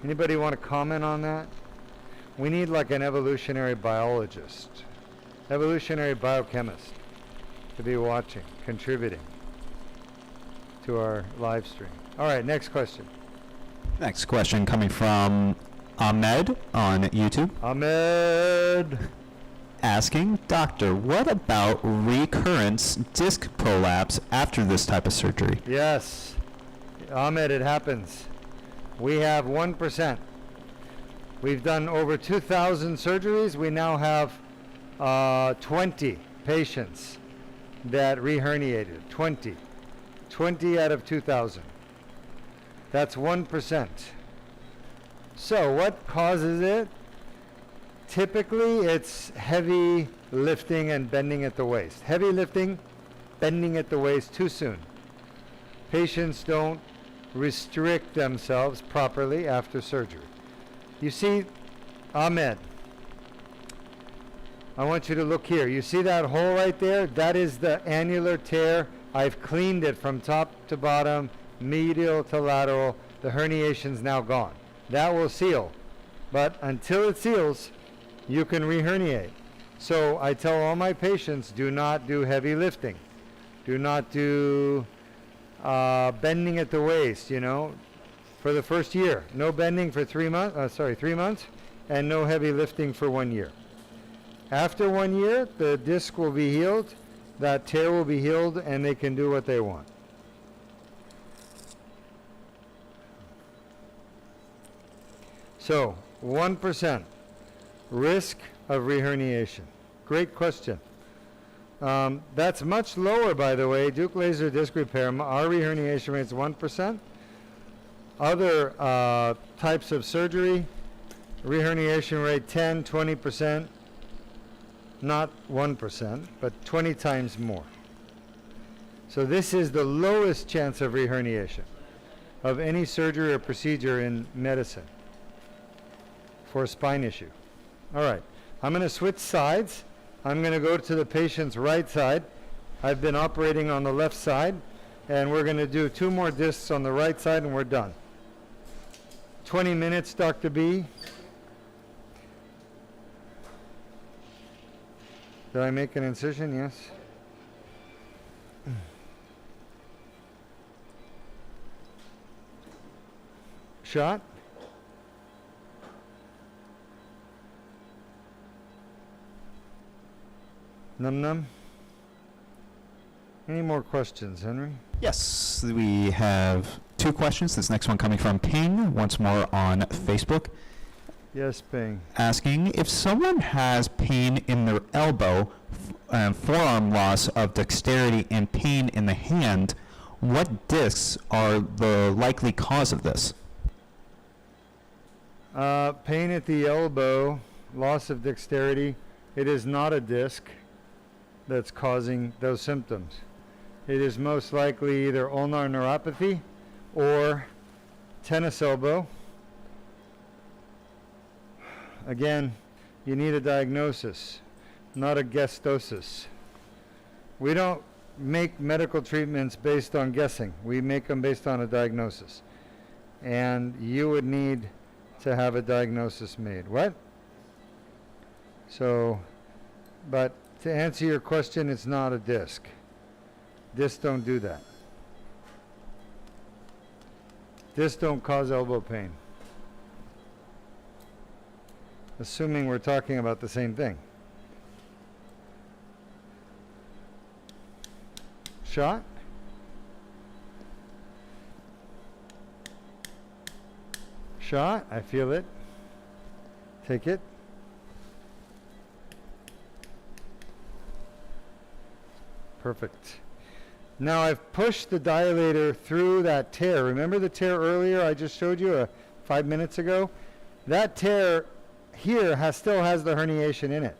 Anybody want to comment on that? We need like an evolutionary biologist, evolutionary biochemist to be watching, contributing to our live stream. All right, next question. Next question coming from Ahmed on YouTube. Ahmed. Asking, Doctor, what about recurrence disc prolapse after this type of surgery? Yes. Ahmed, it happens. We have 1%. We've done over 2,000 surgeries. We now have 20 patients that reherniated. 20. 20 out of 2,000. That's 1%. So what causes it? Typically, it's heavy lifting and bending at the waist. Heavy lifting, bending at the waist too soon. Patients don't restrict themselves properly after surgery. You see, Ahmed, I want you to look here. You see that hole right there? That is the annular tear. I've cleaned it from top to bottom, medial to lateral. The herniation's now gone. That will seal. But until it seals, you can reherniate. So I tell all my patients, do not do heavy lifting. Do not do bending at the waist, you know, for the first year. No bending for 3 months, 3 months, and no heavy lifting for 1 year. After 1 year, the disc will be healed, that tear will be healed, and they can do what they want. So, 1% risk of reherniation. Great question. That's much lower, by the way. Deuk laser disc repair, our reherniation rate is 1%. Other types of surgery, reherniation rate 10, 20%. Not 1%, but 20 times more. So this is the lowest chance of reherniation of any surgery or procedure in medicine for a spine issue. All right, I'm going to switch sides. I'm going to go to the patient's right side. I've been operating on the left side, and we're going to do 2 more discs on the right side, and we're done. 20 minutes, Dr. B. Did I make an incision? Yes. Shot? Num num? Any more questions, Henry? Yes, we have 2 questions. This next one coming from Ping, once more on Facebook, Yes, Ping. asking if someone has pain in their elbow, forearm loss of dexterity, and pain in the hand, what discs are the likely cause of this? Pain at the elbow, loss of dexterity. It is not a disc that's causing those symptoms. It is most likely either ulnar neuropathy or tennis elbow. Again, you need a diagnosis, not a guessosis. We don't make medical treatments based on guessing. We make them based on a diagnosis. And you would need to have a diagnosis made. What? So, but to answer your question, it's not a disc. Discs don't do that. Discs don't cause elbow pain. Assuming we're talking about the same thing. Shot? Shot, I feel it. Take it. Perfect. Now I've pushed the dilator through that tear. Remember the tear earlier I just showed you 5 minutes ago? That tear here still has the herniation in it.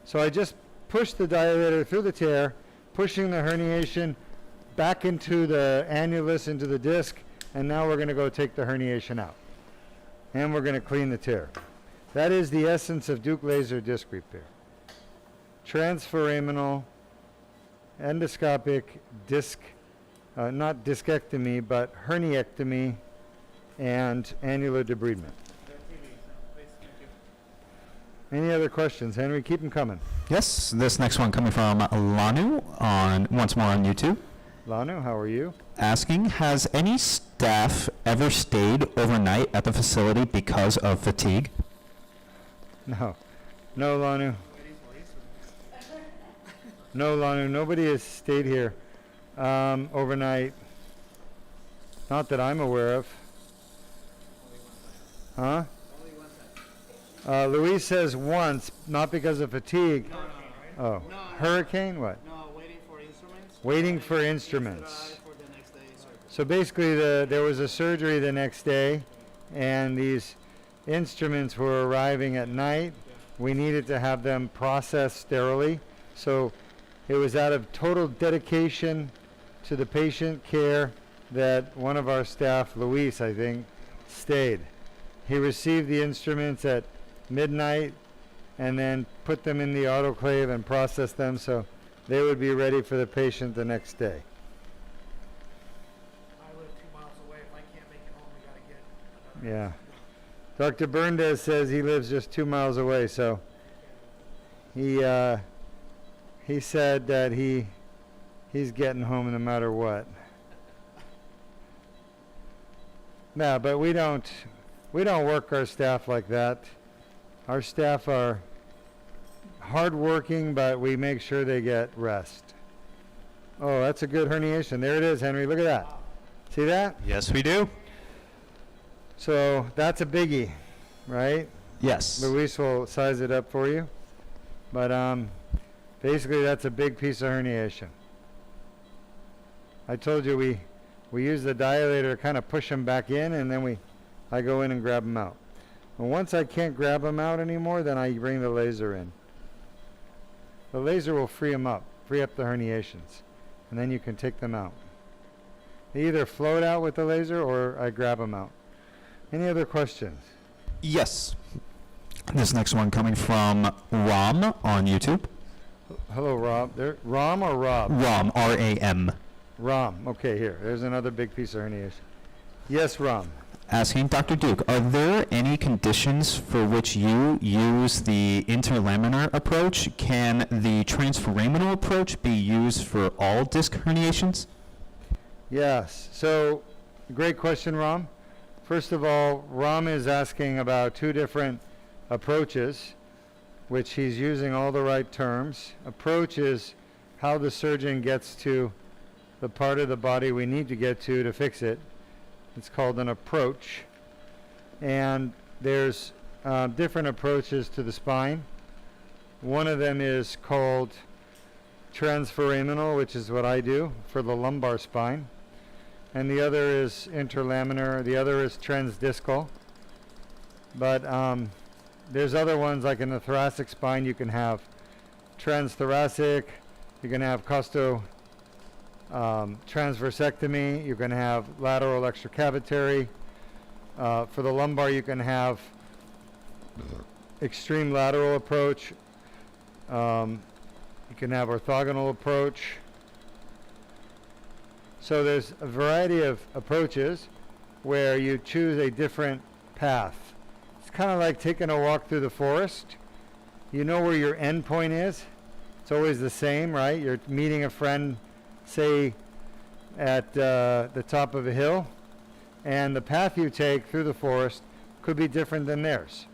So I just pushed the dilator through the tear, pushing the herniation back into the annulus, into the disc, and now we're going to go take the herniation out. And we're going to clean the tear. That is the essence of Deuk laser disc repair. Transforaminal, endoscopic disc, not discectomy, but herniectomy and annular debridement. Any other questions? Henry, keep them coming. Yes, this next one coming from Lanu, once more on YouTube, Lanu, how are you? asking, has any staff ever stayed overnight at the facility because of fatigue? No. No, Lanu. No, Lanu. Nobody has stayed here overnight. Not that I'm aware of. Huh? Luis says once, not because of fatigue. Oh. No, Hurricane? What? No, waiting for instruments. Waiting for Extra instruments. for the next day surgery. So basically, there was a surgery the next day, and these instruments were arriving at night. We needed to have them processed sterilely. So it was out of total dedication to the patient care that one of our staff, Luis, I think, stayed. He received the instruments at midnight and then put them in the autoclave and process them so they would be ready for the patient the next day. I live 2 miles away. If I can't make it home, we gotta get another. Yeah. Dr. Berndes says he lives just 2 miles away, so he said that he's getting home no matter what. No, but we don't work our staff like that. Our staff are hardworking, but we make sure they get rest. Oh, that's a good herniation. There it is, Henry. Look at that. See that? Yes, we do. So that's a biggie, right? Yes. Luis will size it up for you. But basically that's a big piece of herniation. I told you we use the dilator to kind of push them back in, and then I go in and grab them out. And once I can't grab them out anymore, then I bring the laser in. The laser will free up the herniations, and then you can take them out. They either float out with the laser or I grab them out. Any other questions? Yes. This next one coming from Ram on YouTube. Hello, Rob. Ram or Rob? Ram, R-A-M. Ram. Okay, here. There's another big piece of herniation. Yes, Ram. Asking Dr. Deuk, are there any conditions for which you use the interlaminar approach? Can the transforaminal approach be used for all disc herniations? Yes. So, great question, Ram. First of all, Ram is asking about two different approaches, which he's using all the right terms. Approach is how the surgeon gets to the part of the body we need to get to fix it. It's called an approach. And there's different approaches to the spine. One of them is called transforaminal, which is what I do for the lumbar spine. And the other is interlaminar. The other is transdiscal. But there's other ones, like in the thoracic spine, you can have transthoracic, you can have transversectomy, you can have lateral extracavitary. For the lumbar, you can have extreme lateral approach. You can have orthogonal approach. So there's a variety of approaches where you choose a different path. It's kind of like taking a walk through the forest. You know where your end point is. It's always the same, right? You're meeting a friend, say, at the top of a hill, and the path you take through the forest could be different than theirs.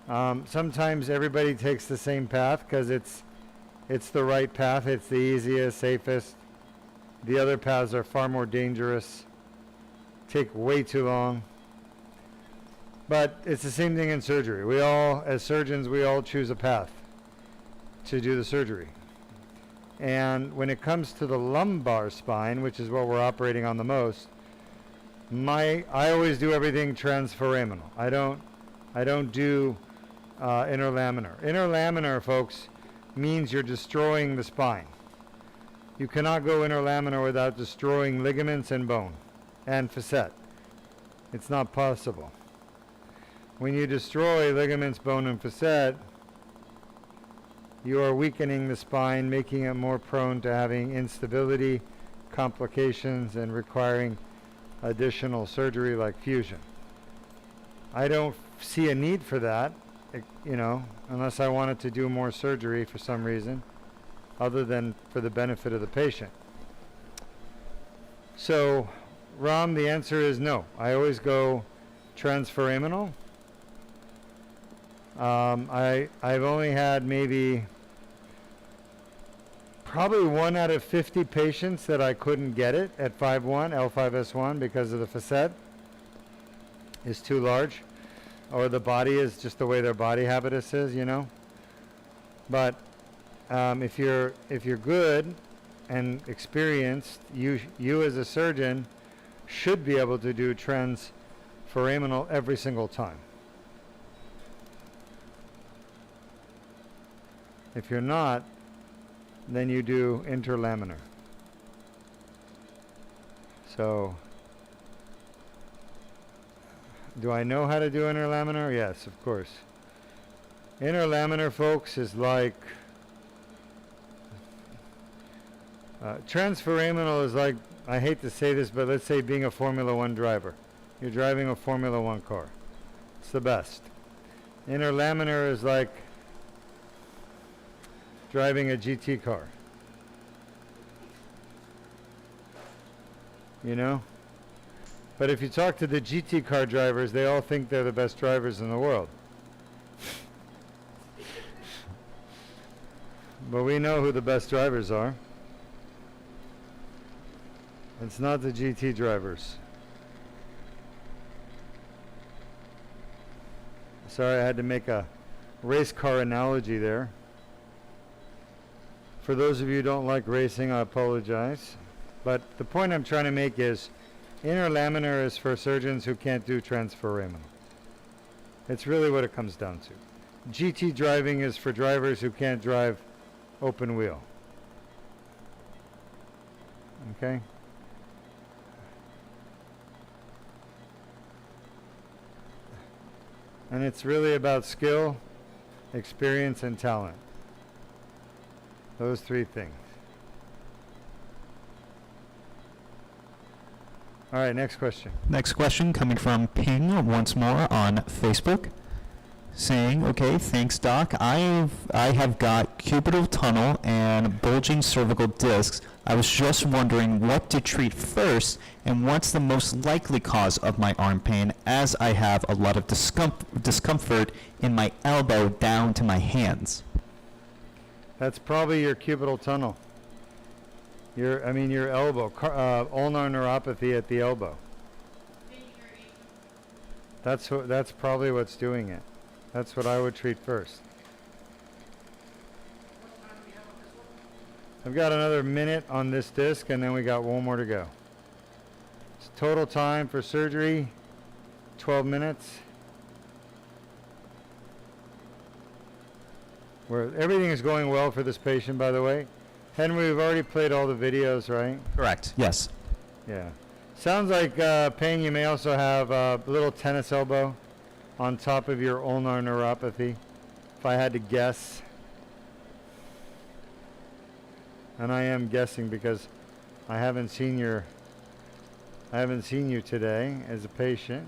Sometimes everybody takes the same path because it's the right path. It's the easiest, safest. The other paths are far more dangerous, take way too long. But it's the same thing in surgery. We all, as surgeons, we all choose a path to do the surgery. And when it comes to the lumbar spine, which is what we're operating on the most, I always do everything transforaminal. I don't do interlaminar. Interlaminar, folks, means you're destroying the spine. You cannot go interlaminar without destroying ligaments and bone and facet. It's not possible. When you destroy ligaments, bone, and facet, you are weakening the spine, making it more prone to having instability, complications, and requiring additional surgery like fusion. I don't see a need for that, unless I wanted to do more surgery for some reason, other than for the benefit of the patient. So, Ram, the answer is no. I always go transforaminal. I've only had probably 1 out of 50 patients that I couldn't get it at 5-1, L5-S1, because of the facet is too large, or the body is just the way their body habitus is, But if you're good and experienced, you as a surgeon should be able to do transforaminal every single time. If you're not, then you do interlaminar. So, do I know how to do interlaminar? Yes, of course. Interlaminar, folks, is like transforaminal is like, I hate to say this, but let's say being a Formula One driver. You're driving a Formula One car. It's the best. Interlaminar is like driving a GT car. You know? But if you talk to the GT car drivers, they all think they're the best drivers in the world. But we know who the best drivers are. It's not the GT drivers. Sorry, I had to make a race car analogy there. For those of you who don't like racing, I apologize. But the point I'm trying to make is interlaminar is for surgeons who can't do transforaminal. It's really what it comes down to. GT driving is for drivers who can't drive open wheel. Okay? And it's really about skill, experience, and talent. Those three things. All right, next question. Next question coming from Ping once more on Facebook, saying, okay, thanks doc. I have got cubital tunnel and bulging cervical discs. I was just wondering what to treat first and what's the most likely cause of my arm pain, as I have a lot of discomfort in my elbow down to my hands. That's probably your cubital tunnel. Your elbow, ulnar neuropathy at the elbow. That's probably what's doing it. That's what I would treat first. I've got another minute on this disc, and then we got one more to go. It's total time for surgery, 12 minutes. Everything is going well for this patient, by the way. Henry, we've already played all the videos, right? Correct. Yes. Yeah. Sounds like pain. You may also have a little tennis elbow on top of your ulnar neuropathy, if I had to guess. And I am guessing because I haven't seen you today as a patient.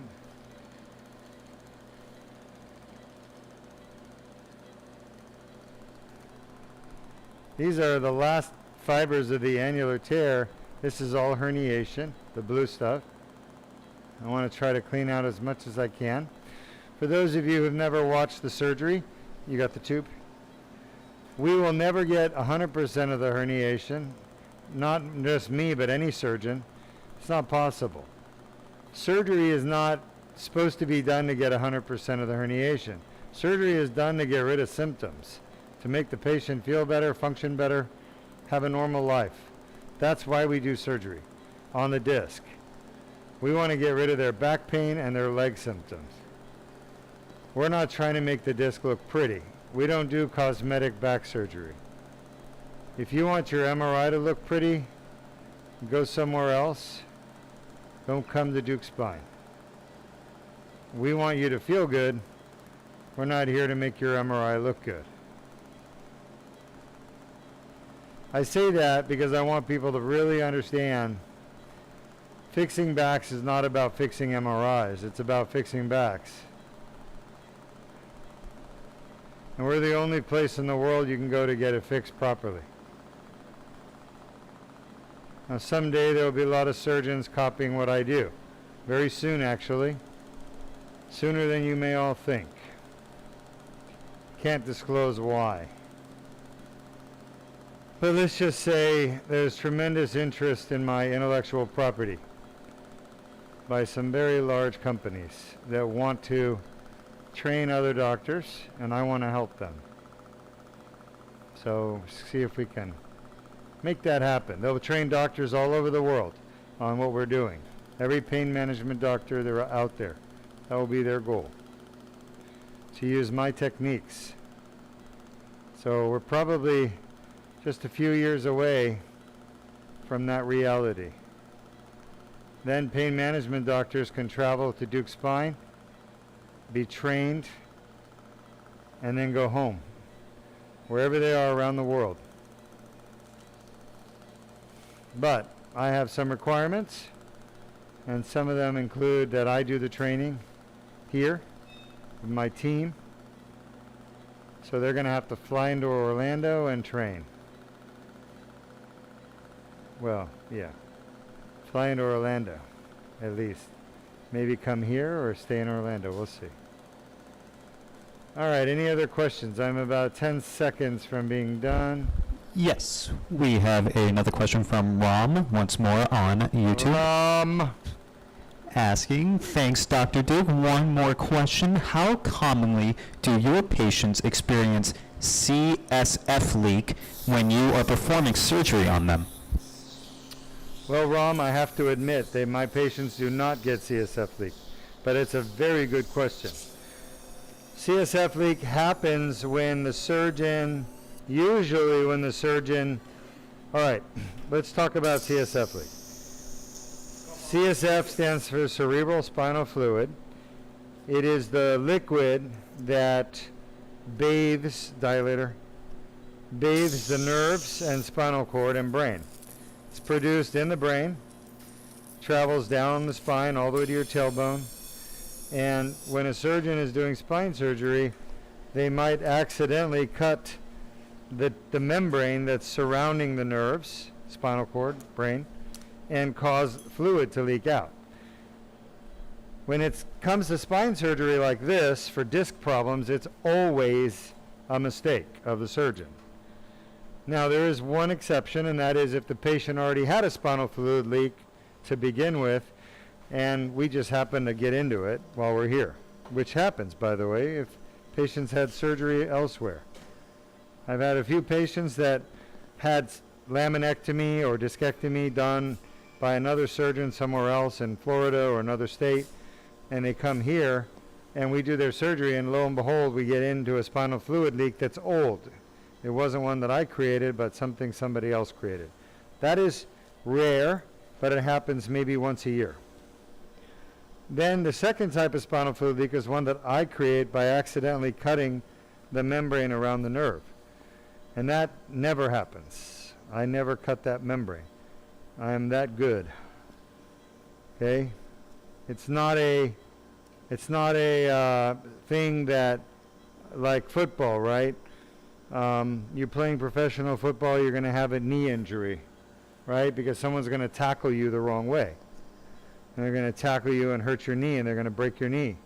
These are the last fibers of the annular tear. This is all herniation, the blue stuff. I want to try to clean out as much as I can. For those of you who have never watched the surgery, you got the tube. We will never get 100% of the herniation. Not just me, but any surgeon. It's not possible. Surgery is not supposed to be done to get 100% of the herniation. Surgery is done to get rid of symptoms, to make the patient feel better, function better, have a normal life. That's why we do surgery on the disc. We want to get rid of their back pain and their leg symptoms. We're not trying to make the disc look pretty. We don't do cosmetic back surgery. If you want your MRI to look pretty, go somewhere else. Don't come to Deuk Spine. We want you to feel good. We're not here to make your MRI look good. I say that because I want people to really understand fixing backs is not about fixing MRIs. It's about fixing backs. And we're the only place in the world you can go to get it fixed properly. Now someday there will be a lot of surgeons copying what I do. Very soon, actually. Sooner than you may all think. Can't disclose why. But let's just say there's tremendous interest in my intellectual property by some very large companies that want to train other doctors, and I want to help them. So see if we can make that happen. They'll train doctors all over the world on what we're doing. Every pain management doctor that are out there, that will be their goal, to use my techniques. So we're probably just a few years away from that reality. Then pain management doctors can travel to Deuk Spine, be trained, and then go home, wherever they are around the world. But I have some requirements, and some of them include that I do the training here with my team. So they're going to have to fly into Orlando and train. Well, yeah. Fly into Orlando, at least. Maybe come here or stay in Orlando. We'll see. All right, any other questions? I'm about 10 seconds from being done. Yes, we have another question from Ram, once more on YouTube. Asking, thanks Dr. Deuk. One more question. How commonly do your patients experience CSF leak when you are performing surgery on them? Well, Ram, I have to admit that my patients do not get CSF leak, but it's a very good question. CSF leak happens when the surgeon, usually when the surgeon, all right, let's talk about CSF leak. CSF stands for cerebral spinal fluid. It is the liquid that bathes, dilator, bathes the nerves and spinal cord and brain. It's produced in the brain, travels down the spine all the way to your tailbone, and when a surgeon is doing spine surgery, they might accidentally cut the membrane that's surrounding the nerves, spinal cord, brain, and cause fluid to leak out. When it comes to spine surgery like this, for disc problems, it's always a mistake of the surgeon. Now, there is one exception, and that is if the patient already had a spinal fluid leak to begin with, and we just happen to get into it while we're here, which happens, by the way, if patients had surgery elsewhere. I've had a few patients that had laminectomy or discectomy done by another surgeon somewhere else in Florida or another state, and they come here, and we do their surgery, and lo and behold, we get into a spinal fluid leak that's old. It wasn't one that I created, but something somebody else created. That is rare, but it happens maybe once a year. Then the second type of spinal fluid leak is one that I create by accidentally cutting the membrane around the nerve. And that never happens. I never cut that membrane. I am that good. Okay? It's not a thing that, like football, right? You're playing professional football, you're going to have a knee injury, right? Because someone's going to tackle you the wrong way. And they're going to tackle you and hurt your knee, and they're going to break your knee.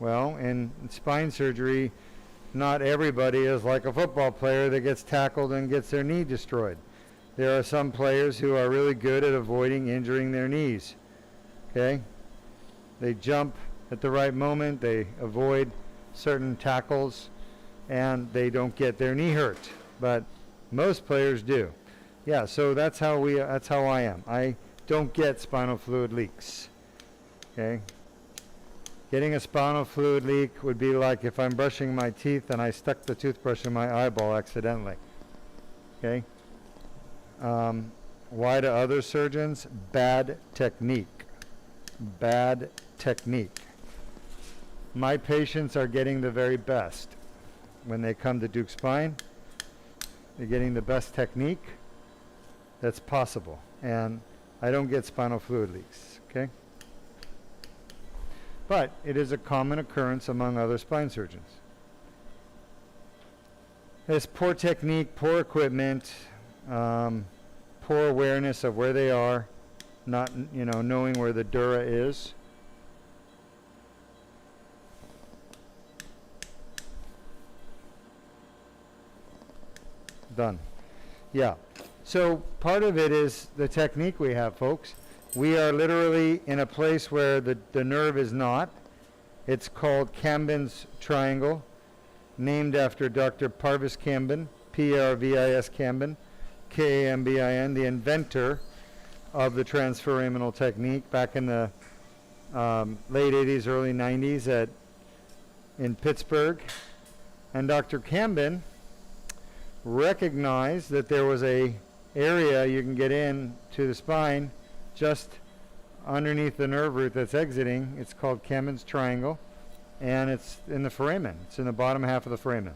Well, in spine surgery, not everybody is like a football player that gets tackled and gets their knee destroyed. There are some players who are really good at avoiding injuring their knees. Okay? They jump at the right moment, they avoid certain tackles, and they don't get their knee hurt. But most players do. Yeah, so that's how I am. I don't get spinal fluid leaks. Okay? Getting a spinal fluid leak would be like if I'm brushing my teeth and I stuck the toothbrush in my eyeball accidentally. Okay? Why to other surgeons? Bad technique. Bad technique. My patients are getting the very best. When they come to Deuk Spine, they're getting the best technique that's possible. And I don't get spinal fluid leaks. Okay? But it is a common occurrence among other spine surgeons. There's poor technique, poor equipment, poor awareness of where they are, not knowing where the dura is. Done. Yeah. So part of it is the technique we have, folks. We are literally in a place where the nerve is not. It's called Cambin's triangle, named after Dr. Parvis Cambin, P-A-R-V-I-S Cambin, K-A-M-B-I-N, the inventor of the transforaminal technique back in the late 80s, early 90s in Pittsburgh. And Dr. Cambin recognized that there was a area you can get in to the spine just underneath the nerve root that's exiting. It's called Cambin's triangle. and it's in the foramen. It's in the bottom half of the foramen.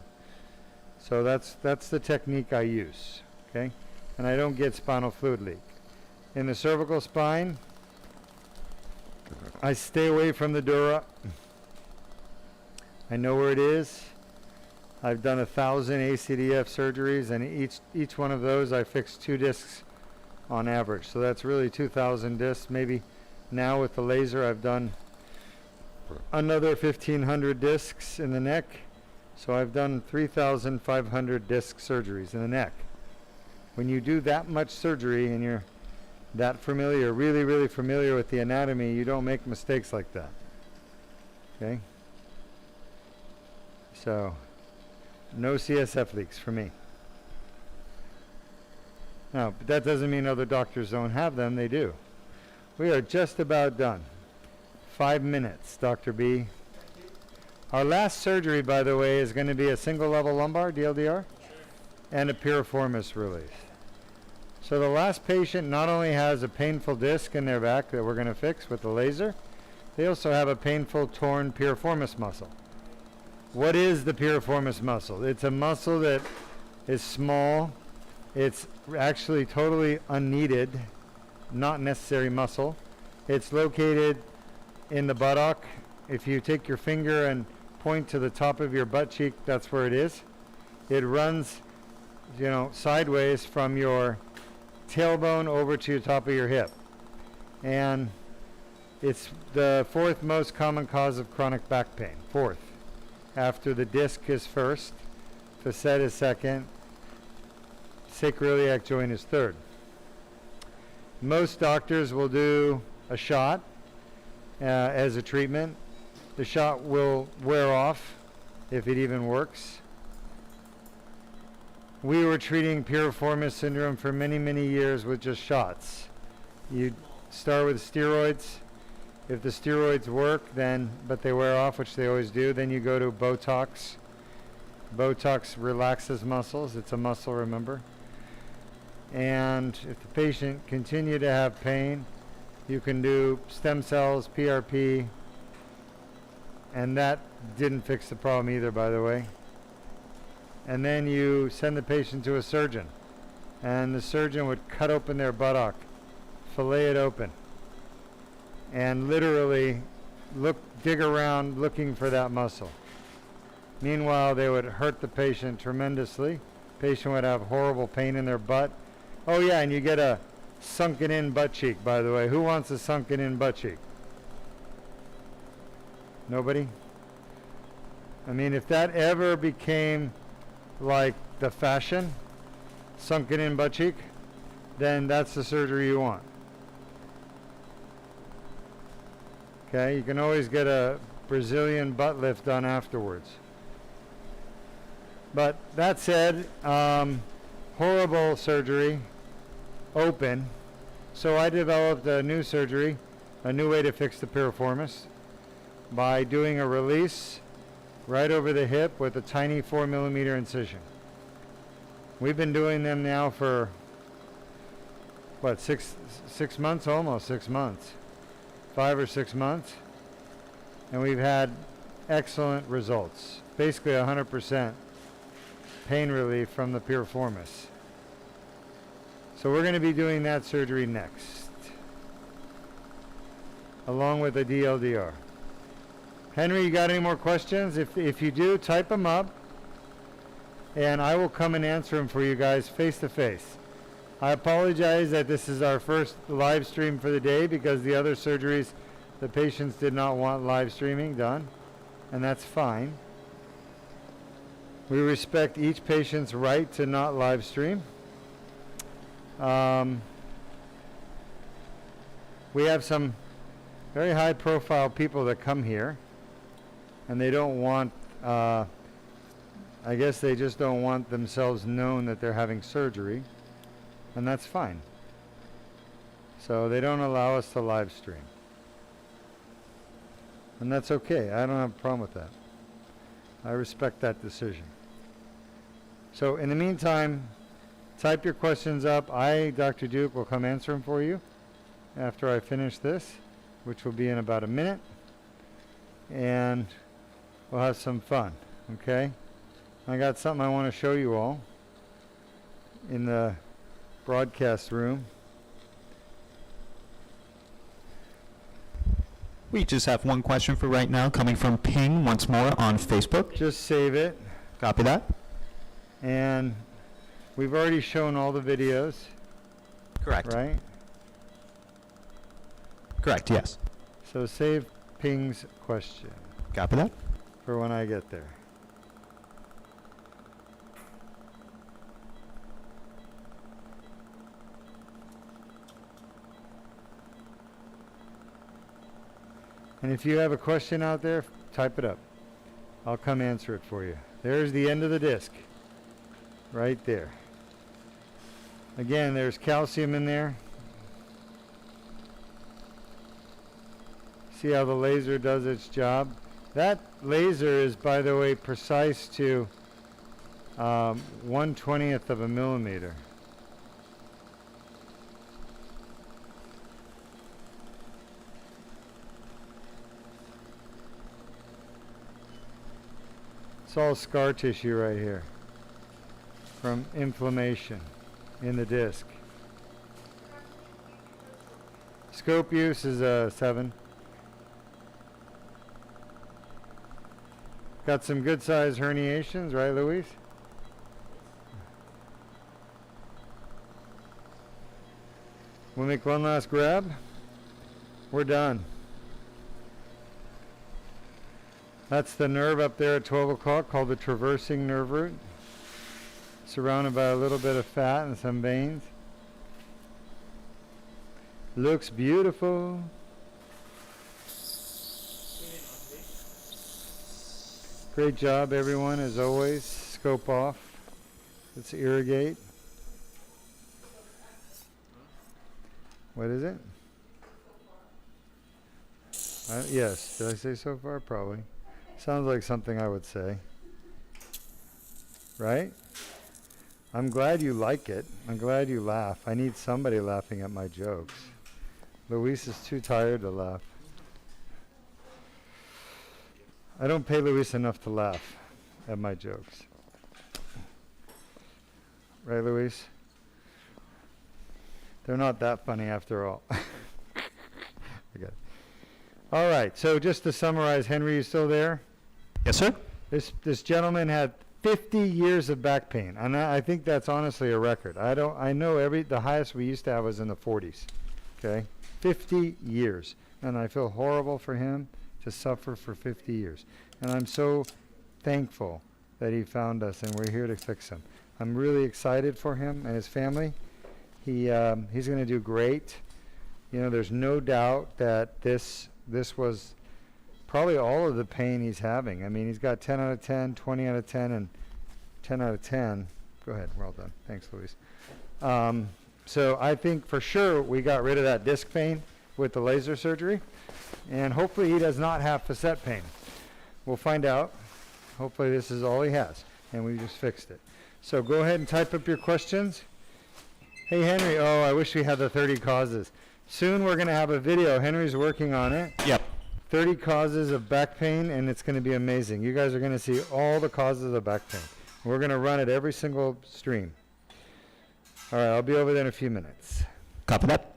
So that's the technique I use, okay? And I don't get spinal fluid leak. In the cervical spine, I stay away from the dura. I know where it is. I've done 1,000 ACDF surgeries, and each one of those I fixed 2 discs on average. So that's really 2,000 discs. Maybe now with the laser I've done another 1,500 discs in the neck. So I've done 3,500 disc surgeries in the neck. When you do that much surgery and you're that familiar, really, really familiar with the anatomy, you don't make mistakes like that. Okay? So, no CSF leaks for me. Now, but that doesn't mean other doctors don't have them. They do. We are just about done. 5 minutes, Dr. B. Our last surgery, by the way, is going to be a single level lumbar, DLDR, and a piriformis release. So the last patient not only has a painful disc in their back that we're going to fix with the laser, they also have a painful torn piriformis muscle. What is the piriformis muscle? It's a muscle that is small. It's actually totally unneeded, not necessary muscle. It's located in the buttock. If you take your finger and point to the top of your butt cheek, that's where it is. It runs, sideways from your tailbone over to the top of your hip. And it's the 4th most common cause of chronic back pain. 4th. After the disc is 1st, facet is 2nd, sacroiliac joint is 3rd. Most doctors will do a shot as a treatment. The shot will wear off if it even works. We were treating piriformis syndrome for many, many years with just shots. You start with steroids. If the steroids work, but they wear off, which they always do, then you go to Botox. Botox relaxes muscles. It's a muscle, remember? And if the patient continue to have pain, you can do stem cells, PRP, and that didn't fix the problem either, by the way. And then you send the patient to a surgeon, and the surgeon would cut open their buttock, fillet it open, and literally dig around looking for that muscle. Meanwhile, they would hurt the patient tremendously. Patient would have horrible pain in their butt. Oh yeah, and you get a sunken in butt cheek, by the way. Who wants a sunken in butt cheek? Nobody? I mean, if that ever became like the fashion, sunken in butt cheek, then that's the surgery you want. Okay, you can always get a Brazilian butt lift done afterwards. But that said, horrible surgery, open. So I developed a new surgery, a new way to fix the piriformis by doing a release right over the hip with a tiny 4mm incision. We've been doing them now for, what, six months? Almost 6 months. 5 or 6 months. And we've had excellent results. Basically 100% pain relief from the piriformis. So we're going to be doing that surgery next, along with a DLDR. Henry, you got any more questions? If you do, type them up, and I will come and answer them for you guys face to face. I apologize that this is our first live stream for the day because the other surgeries, the patients did not want live streaming done, and that's fine. We respect each patient's right to not live stream. We have some very high profile people that come here, and they don't want, I guess they just don't want themselves known that they're having surgery, and that's fine. So they don't allow us to live stream. And that's okay. I don't have a problem with that. I respect that decision. So in the meantime, type your questions up. Dr. Deuk, will come answer them for you after I finish this, which will be in about a minute. And we'll have some fun, okay? I got something I want to show you all in the broadcast room. We just have one question for right now coming from Ping once more on Facebook. Just save it. Copy that. And we've already shown all the videos, Correct. right? Correct, yes. So save Ping's question Copy that. for when I get there. And if you have a question out there, type it up. I'll come answer it for you. There's the end of the disc. Right there. Again, there's calcium in there. See how the laser does its job? That laser is, by the way, precise to 1/20th of a millimeter. It's all scar tissue right here from inflammation in the disc. Scope use is a 7. Got some good size herniations, right, Luis? We'll make one last grab. We're done. That's the nerve up there at 12 o'clock called the traversing nerve root. Surrounded by a little bit of fat and some veins. Looks beautiful. Great job, everyone, as always. Scope off. Let's irrigate. What is it? Yes, did I say so far? Probably. Sounds like something I would say. Right? I'm glad you like it. I'm glad you laugh. I need somebody laughing at my jokes. Luis is too tired to laugh. I don't pay Luis enough to laugh at my jokes. Right, Luis? They're not that funny after all. Okay. All right, so just to summarize, Henry, you still there? Yes, sir. This gentleman had 50 years of back pain, and I think that's honestly a record. I know the highest we used to have was in the 40s. Okay, 50 years, and I feel horrible for him to suffer for 50 years. And I'm so thankful that he found us, and we're here to fix him. I'm really excited for him and his family. He's going to do great. You know, there's no doubt that this was probably all of the pain he's having. I mean, he's got 10 out of 10, 20 out of 10, and 10 out of 10. Go ahead. Well done. Thanks, Luis. So I think for sure we got rid of that disc pain with the laser surgery, and hopefully he does not have facet pain. We'll find out. Hopefully this is all he has, and we just fixed it. So go ahead and type up your questions. Hey, Henry. Oh, I wish we had the 30 causes. Soon we're going to have a video. Henry's working on it. Yep. 30 causes of back pain, and it's going to be amazing. You guys are going to see all the causes of back pain. We're going to run it every single stream. All right, I'll be over there in a few minutes. Copy that.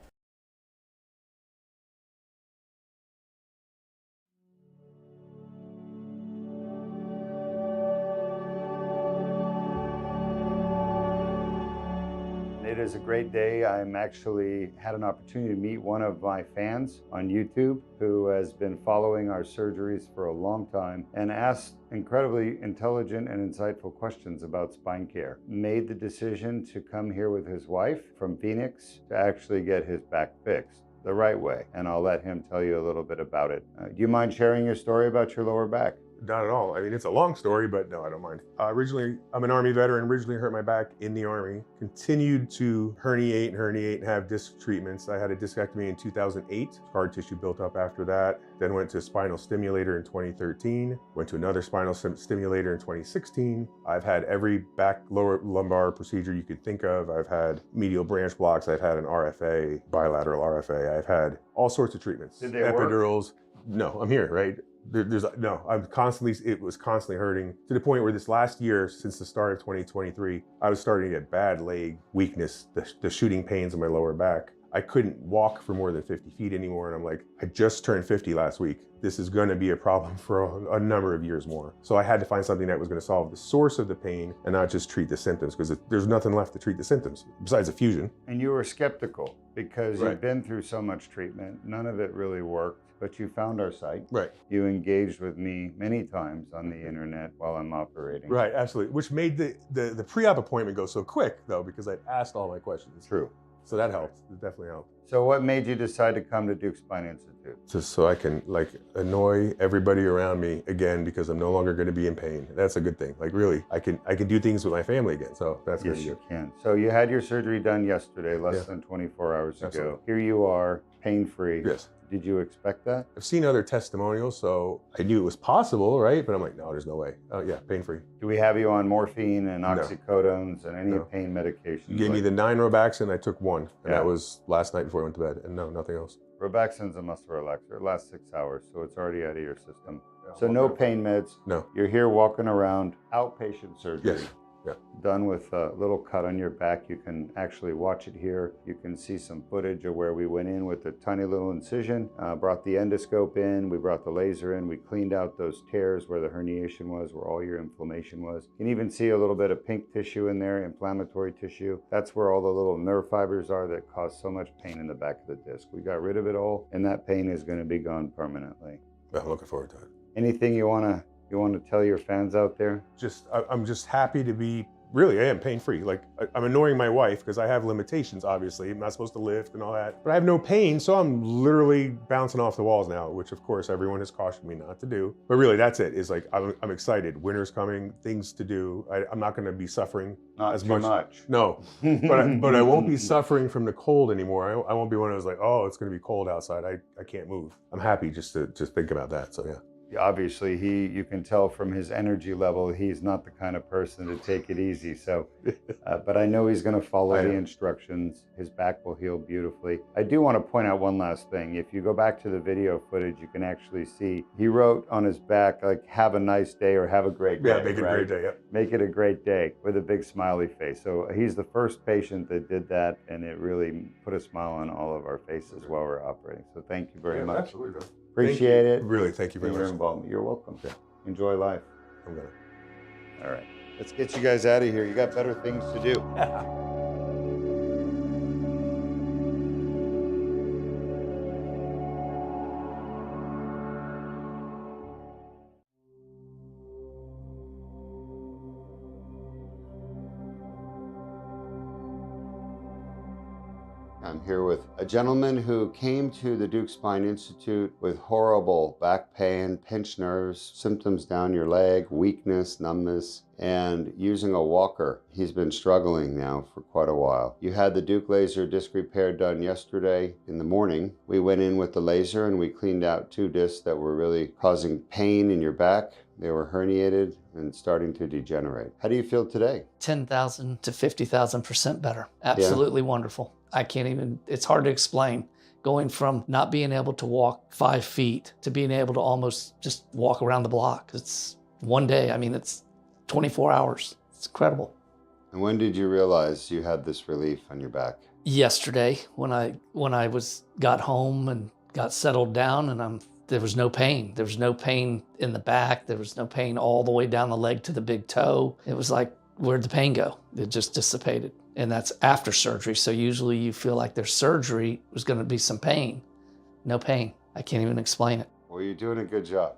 It is a great day. I'm actually had an opportunity to meet one of my fans on YouTube who has been following our surgeries for a long time and asked incredibly intelligent and insightful questions about spine care. Made the decision to come here with his wife from Phoenix to actually get his back fixed the right way. And I'll let him tell you a little bit about it. Do you mind sharing your story about your lower back? Not at all. I mean, it's a long story, but no, I don't mind. Originally, I'm an Army veteran, originally hurt my back in the Army, continued to herniate and have disc treatments. I had a discectomy in 2008, scar tissue built up after that, then went to a spinal stimulator in 2013, went to another spinal stimulator in 2016. I've had every back lower lumbar procedure you could think of. I've had medial branch blocks, I've had an RFA, bilateral RFA, I've had all sorts of treatments. Did they work? Epidurals. No, I'm here, right? I'm constantly, it was constantly hurting to the point where this last year, since the start of 2023, I was starting to get bad leg weakness, the shooting pains in my lower back. I couldn't walk for more than 50 feet anymore. And I'm like, I just turned 50 last week. This is going to be a problem for a number of years more. So I had to find something that was going to solve the source of the pain and not just treat the symptoms, because there's nothing left to treat the symptoms besides a fusion. And you were skeptical because Right. you've been through so much treatment. None of it really worked, but you found our site. Right. You engaged with me many times on the internet while I'm operating. Right, absolutely. Which made the pre-op appointment go so quick, though, because I'd asked all my questions. True. So that helped. It definitely helped. So what made you decide to come to Deuk Spine Institute? Just so I can like annoy everybody around me again, because I'm no longer going to be in pain. That's a good thing. Like really, I can do things with my family again. So that's Yes, good. you can. So you had your surgery done yesterday, less Yeah. than 24 hours Absolutely. ago. Here you are, pain-free. Yes. Did you expect that? I've seen other testimonials, so I knew it was possible, right? But I'm like, no, there's no way. Oh yeah, pain-free. Do we have you on morphine and oxycodones and any No. pain medications? You gave me the 9 Robaxin, I took 1, and Yeah. that was last night before I went to bed, and no, nothing else. Robaxin's a muscle relaxer. It lasts 6 hours, so it's already out of your system. Yeah, So no pain meds. No. You're here walking around, outpatient surgery. Yes. Yeah. Done with a little cut on your back. You can actually watch it here. You can see some footage of where we went in with a tiny little incision, brought the endoscope in, we brought the laser in, we cleaned out those tears where the herniation was, where all your inflammation was. You can even see a little bit of pink tissue in there, inflammatory tissue. That's where all the little nerve fibers are that cause so much pain in the back of the disc. We got rid of it all, and that pain is going to be gone permanently. Well, I'm looking forward to it. Anything you want to tell your fans out there? I'm just happy to be, really, I am pain-free. Like, I'm annoying my wife because I have limitations, obviously. I'm not supposed to lift and all that. But I have no pain, so I'm literally bouncing off the walls now, which, of course, everyone has cautioned me not to do. But really, that's it. Is like, I'm excited. Winter's coming, things to do. I'm not going to be suffering Not as too much. much. No, but I won't be suffering from the cold anymore. I won't be one of those like, oh, it's going to be cold outside. I can't move. I'm happy just to think about that, so yeah. Obviously, you can tell from his energy level, he's not the kind of person to take it easy. So, but I know he's going to follow the instructions. His back will heal beautifully. I do want to point out one last thing. If you go back to the video footage, you can actually see he wrote on his back, like, have a nice day or have a great day. Yeah, make it a great day, yeah. Make it a great day with a big smiley face. So he's the first patient that did that, and it really put a smile on all of our faces while we're operating. So thank you very much. Absolutely. Appreciate it. Really, thank you very Your much. involvement. You're welcome. Yeah. Enjoy life. I'm gonna. All right. Let's get you guys out of here. You got better things to do. I'm here with a gentleman who came to the Deuk Spine Institute with horrible back pain, pinched nerves, symptoms down your leg, weakness, numbness, and using a walker. He's been struggling now for quite a while. You had the Deuk laser disc repair done yesterday in the morning. We went in with the laser and we cleaned out 2 discs that were really causing pain in your back. They were herniated and starting to degenerate. How do you feel today? 10,000 to 50,000% better. Absolutely wonderful. I can't even, it's hard to explain. Going from not being able to walk 5 feet to being able to almost just walk around the block. It's one day. I mean, it's 24 hours. It's incredible. And when did you realize you had this relief on your back? Yesterday, when I got home and got settled down, and there was no pain. There was no pain in the back. There was no pain all the way down the leg to the big toe. It was like, where'd the pain go? It just dissipated. And that's after surgery. So usually you feel like there's surgery, there's going to be some pain. No pain. I can't even explain it. Well, you're doing a good job.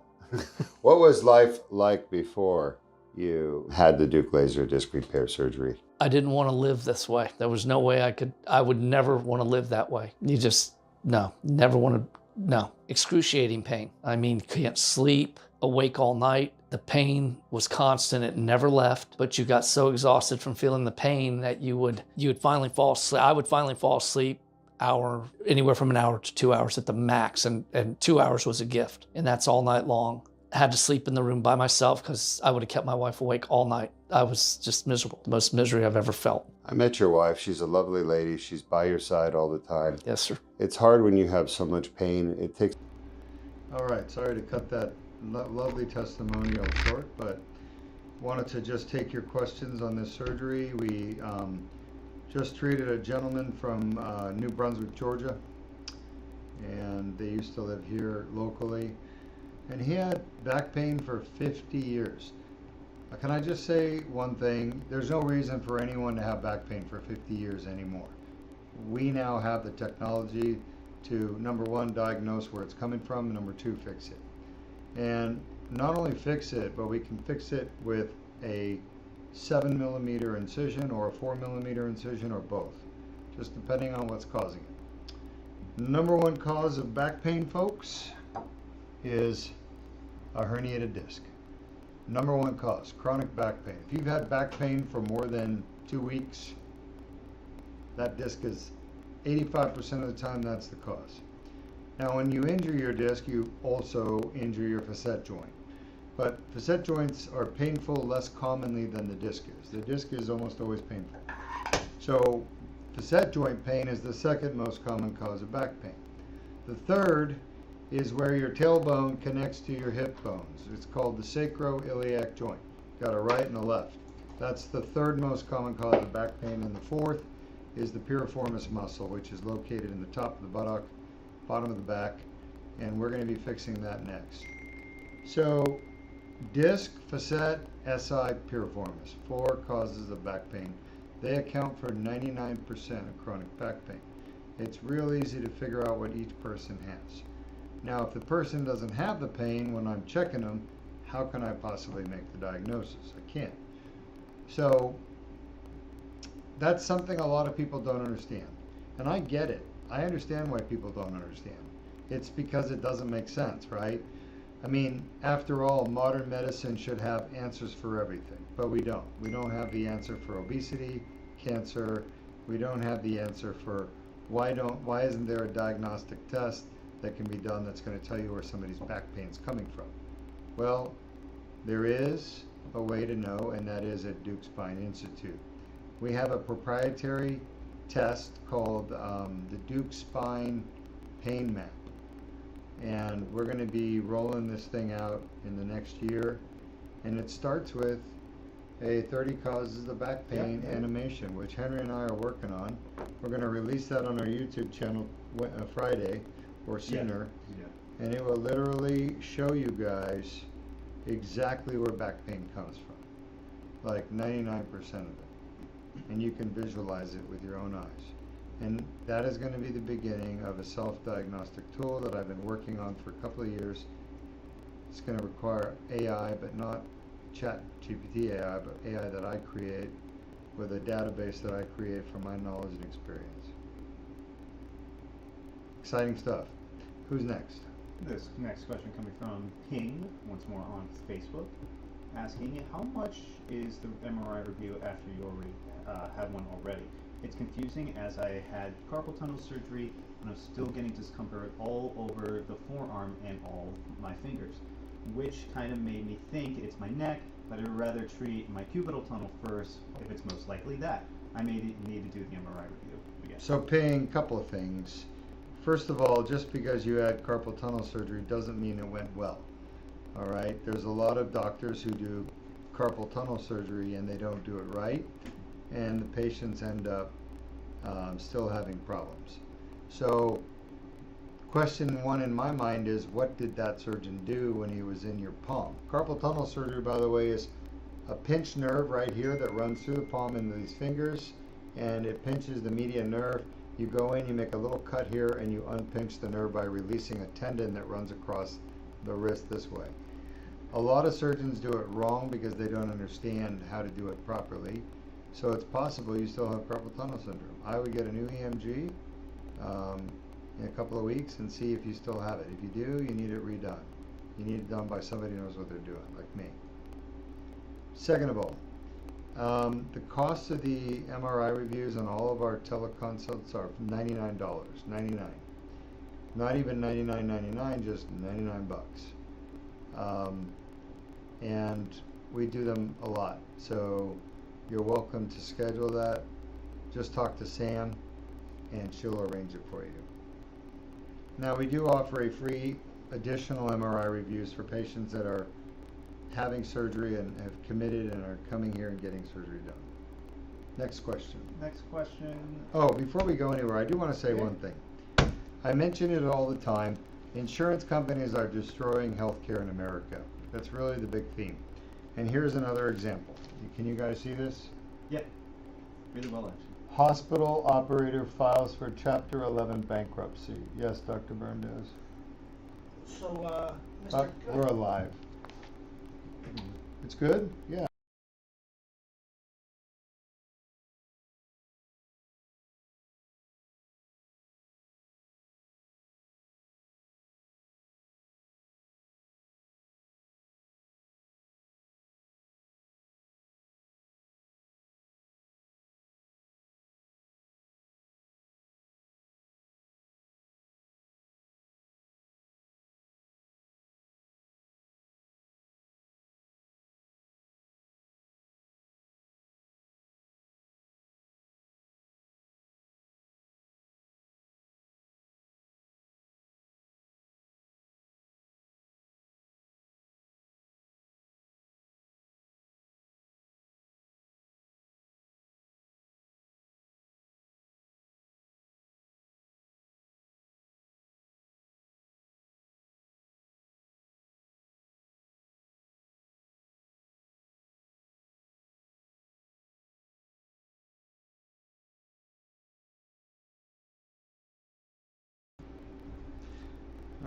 What was life like before you had the Deuk laser disc repair surgery? I didn't want to live this way. There was no way I would never want to live that way. Never want to, no. Excruciating pain. I mean, can't sleep, awake all night. The pain was constant. It never left, but you got so exhausted from feeling the pain that you would finally fall asleep. I would finally fall asleep anywhere from an hour to 2 hours at the max. And 2 hours was a gift. And that's all night long. I had to sleep in the room by myself because I would have kept my wife awake all night. I was just miserable. The most misery I've ever felt. I met your wife. She's a lovely lady. She's by your side all the time. Yes, sir. It's hard when you have so much pain. It takes... All right. Sorry to cut that lovely testimonial short, but wanted to just take your questions on this surgery. We just treated a gentleman from New Brunswick, Georgia, and they used to live here locally, and he had back pain for 50 years. Can I just say one thing? There's no reason for anyone to have back pain for 50 years anymore. We now have the technology to, number one, diagnose where it's coming from, and number two, fix it. And not only fix it, but we can fix it with a 7mm incision or a 4mm incision or both, just depending on what's causing it. Number one cause of back pain, folks, is a herniated disc. Number one cause, chronic back pain. If you've had back pain for more than 2 weeks, that disc is 85% of the time that's the cause. Now, when you injure your disc, you also injure your facet joint. But facet joints are painful less commonly than the disc is. The disc is almost always painful. So facet joint pain is the second most common cause of back pain. The third is where your tailbone connects to your hip bones. It's called the sacroiliac joint. Got a right and a left. That's the third most common cause of back pain. And the fourth is the piriformis muscle, which is located in the top of the buttock, bottom of the back, and we're going to be fixing that next. So, disc, facet, SI, piriformis, 4 causes of back pain. They account for 99% of chronic back pain. It's real easy to figure out what each person has. Now, if the person doesn't have the pain when I'm checking them, how can I possibly make the diagnosis? I can't. So, that's something a lot of people don't understand. And I get it. I understand why people don't understand. It's because it doesn't make sense, right? I mean, after all, modern medicine should have answers for everything, but we don't. We don't have the answer for obesity, cancer. We don't have the answer for why isn't there a diagnostic test that can be done that's going to tell you where somebody's back pain is coming from? Well, there is a way to know, and that is at Deuk Spine Institute. We have a proprietary test called the Deuk Spine Pain Map. And we're going to be rolling this thing out in the next year. And it starts with a 30 causes of back pain animation, which Henry and I are working on. We're going to release that on our YouTube channel Friday or sooner. Yeah. And it will literally show you guys exactly where back pain comes from. Like 99% of it. And you can visualize it with your own eyes. And that is going to be the beginning of a self-diagnostic tool that I've been working on for a couple of years. It's going to require AI, but not ChatGPT AI, but AI that I create with a database that I create from my knowledge and experience. Exciting stuff. Who's next? This next question coming from Ping, once more on Facebook, asking how much is the MRI review after you already had one already? It's confusing as I had carpal tunnel surgery and I'm still getting discomfort all over the forearm and all my fingers, which kind of made me think it's my neck, but I'd rather treat my cubital tunnel first if it's most likely that. I may need to do the MRI review again. So Ping, couple of things. First of all, just because you had carpal tunnel surgery doesn't mean it went well. All right, there's a lot of doctors who do carpal tunnel surgery and they don't do it right, and the patients end up still having problems. So question one in my mind is, what did that surgeon do when he was in your palm? Carpal tunnel surgery, by the way, is a pinched nerve right here that runs through the palm into these fingers, and it pinches the median nerve. You go in, you make a little cut here, and you unpinch the nerve by releasing a tendon that runs across the wrist this way. A lot of surgeons do it wrong because they don't understand how to do it properly. So it's possible you still have carpal tunnel syndrome. I would get a new EMG in a couple of weeks and see if you still have it. If you do, you need it redone. You need it done by somebody who knows what they're doing, like me. Second of all, the cost of the MRI reviews on all of our teleconsults are $99, $99. Not even $99.99, just 99 bucks. And we do them a lot. So you're welcome to schedule that. Just talk to Sam and she'll arrange it for you. Now we do offer a free additional MRI reviews for patients that are having surgery and have committed and are coming here and getting surgery done. Next question. Next question. Oh, before we go anywhere, I do want to say one thing. I mention it all the time. Insurance companies are destroying healthcare in America. That's really the big theme. And here's another example. Can you guys see this? Yep. Really well, actually. Hospital operator files for Chapter 11 bankruptcy. Yes, Dr. Berndes. So, Mr. We're alive. It's good? Yeah.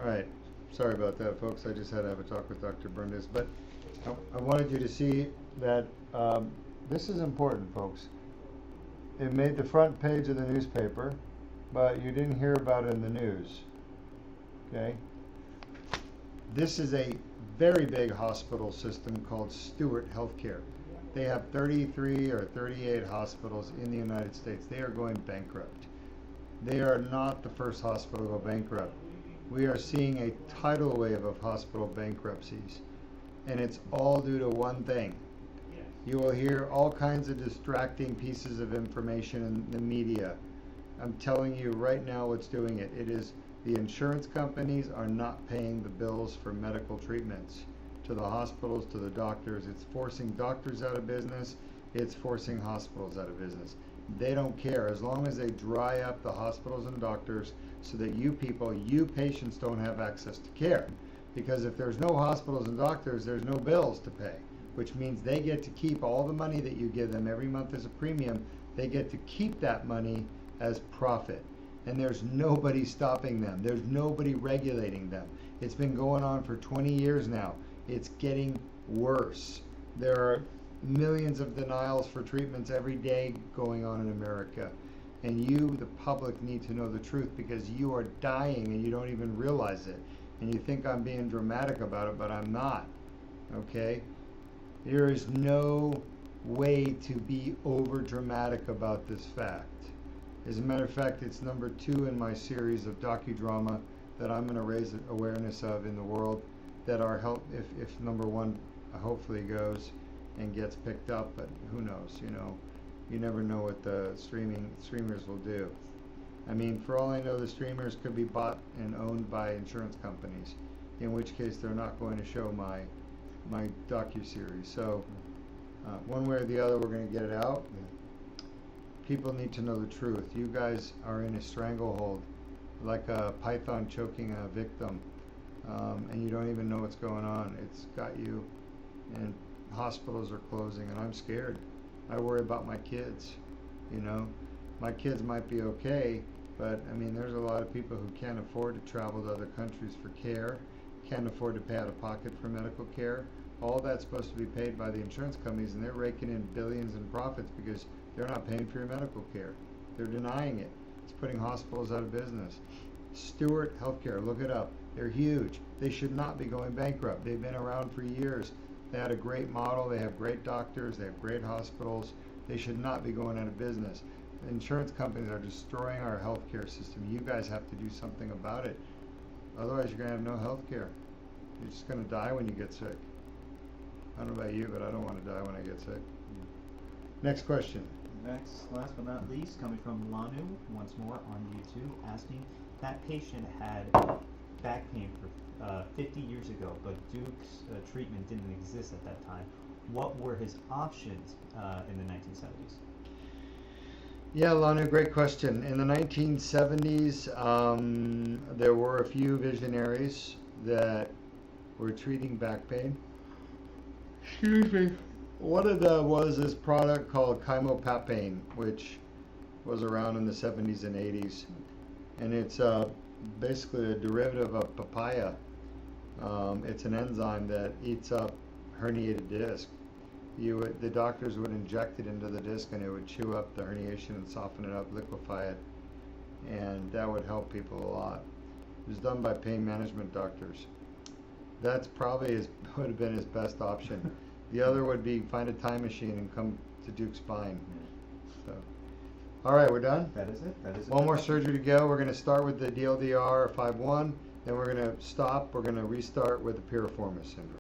All right. Sorry about that, folks. I just had to have a talk with Dr. Berndes. But I wanted you to see that this is important, folks. It made the front page of the newspaper, but you didn't hear about it in the news. Okay? This is a very big hospital system called Stewart Healthcare. They have 33 or 38 hospitals in the United States. They are going bankrupt. They are not the first hospital to go bankrupt. We are seeing a tidal wave of hospital bankruptcies, and it's all due to one thing. You will hear all kinds of distracting pieces of information in the media. I'm telling you right now what's doing it. It is the insurance companies are not paying the bills for medical treatments to the hospitals, to the doctors. It's forcing doctors out of business. It's forcing hospitals out of business. They don't care as long as they dry up the hospitals and doctors so that you people, you patients, don't have access to care. Because if there's no hospitals and doctors, there's no bills to pay, which means they get to keep all the money that you give them every month as a premium. They get to keep that money as profit. And there's nobody stopping them. There's nobody regulating them. It's been going on for 20 years now. It's getting worse. There are millions of denials for treatments every day going on in America. And you, the public, need to know the truth because you are dying and you don't even realize it. And you think I'm being dramatic about it, but I'm not. Okay? There is no way to be over dramatic about this fact. As a matter of fact, it's number 2 in my series of docudrama that I'm going to raise awareness of in the world that are help if number 1 hopefully goes and gets picked up, but who knows, you know. You never know what the streamers will do. I mean, for all I know, the streamers could be bought and owned by insurance companies, in which case they're not going to show my docuseries. So one way or the other, we're going to get it out. People need to know the truth. You guys are in a stranglehold, like a python choking a victim, and you don't even know what's going on. It's got you, and hospitals are closing, and I'm scared. I worry about my kids, you know. My kids might be okay, but I mean, there's a lot of people who can't afford to travel to other countries for care, can't afford to pay out of pocket for medical care. All that's supposed to be paid by the insurance companies, and they're raking in billions in profits because they're not paying for your medical care. They're denying it. It's putting hospitals out of business. Stewart Healthcare, look it up. They're huge. They should not be going bankrupt. They've been around for years. They had a great model. They have great doctors. They have great hospitals. They should not be going out of business. The insurance companies are destroying our healthcare system. You guys have to do something about it. Otherwise, you're going to have no healthcare. You're just going to die when you get sick. I don't know about you, but I don't want to die when I get sick. Next question. Next, last but not least, coming from Lanu, once more on YouTube, asking, that patient had back pain for 50 years ago, but Deuk's treatment didn't exist at that time. What were his options in the 1970s? Yeah, Lanu, great question. In the 1970s, there were a few visionaries that were treating back pain. Excuse me. One of them was this product called chymopapane, which was around in the 70s and 80s. And it's basically a derivative of papaya. It's an enzyme that eats up herniated disc. The doctors would inject it into the disc and it would chew up the herniation and soften it up, liquefy it, and that would help people a lot. It was done by pain management doctors. That's probably would have been his best option. The other would be find a time machine and come to Deuk's spine. So, all right, we're done? That is it. That is it. One more surgery to go. We're going to start with the DLDR 5-1, then we're going to stop. We're going to restart with the piriformis syndrome.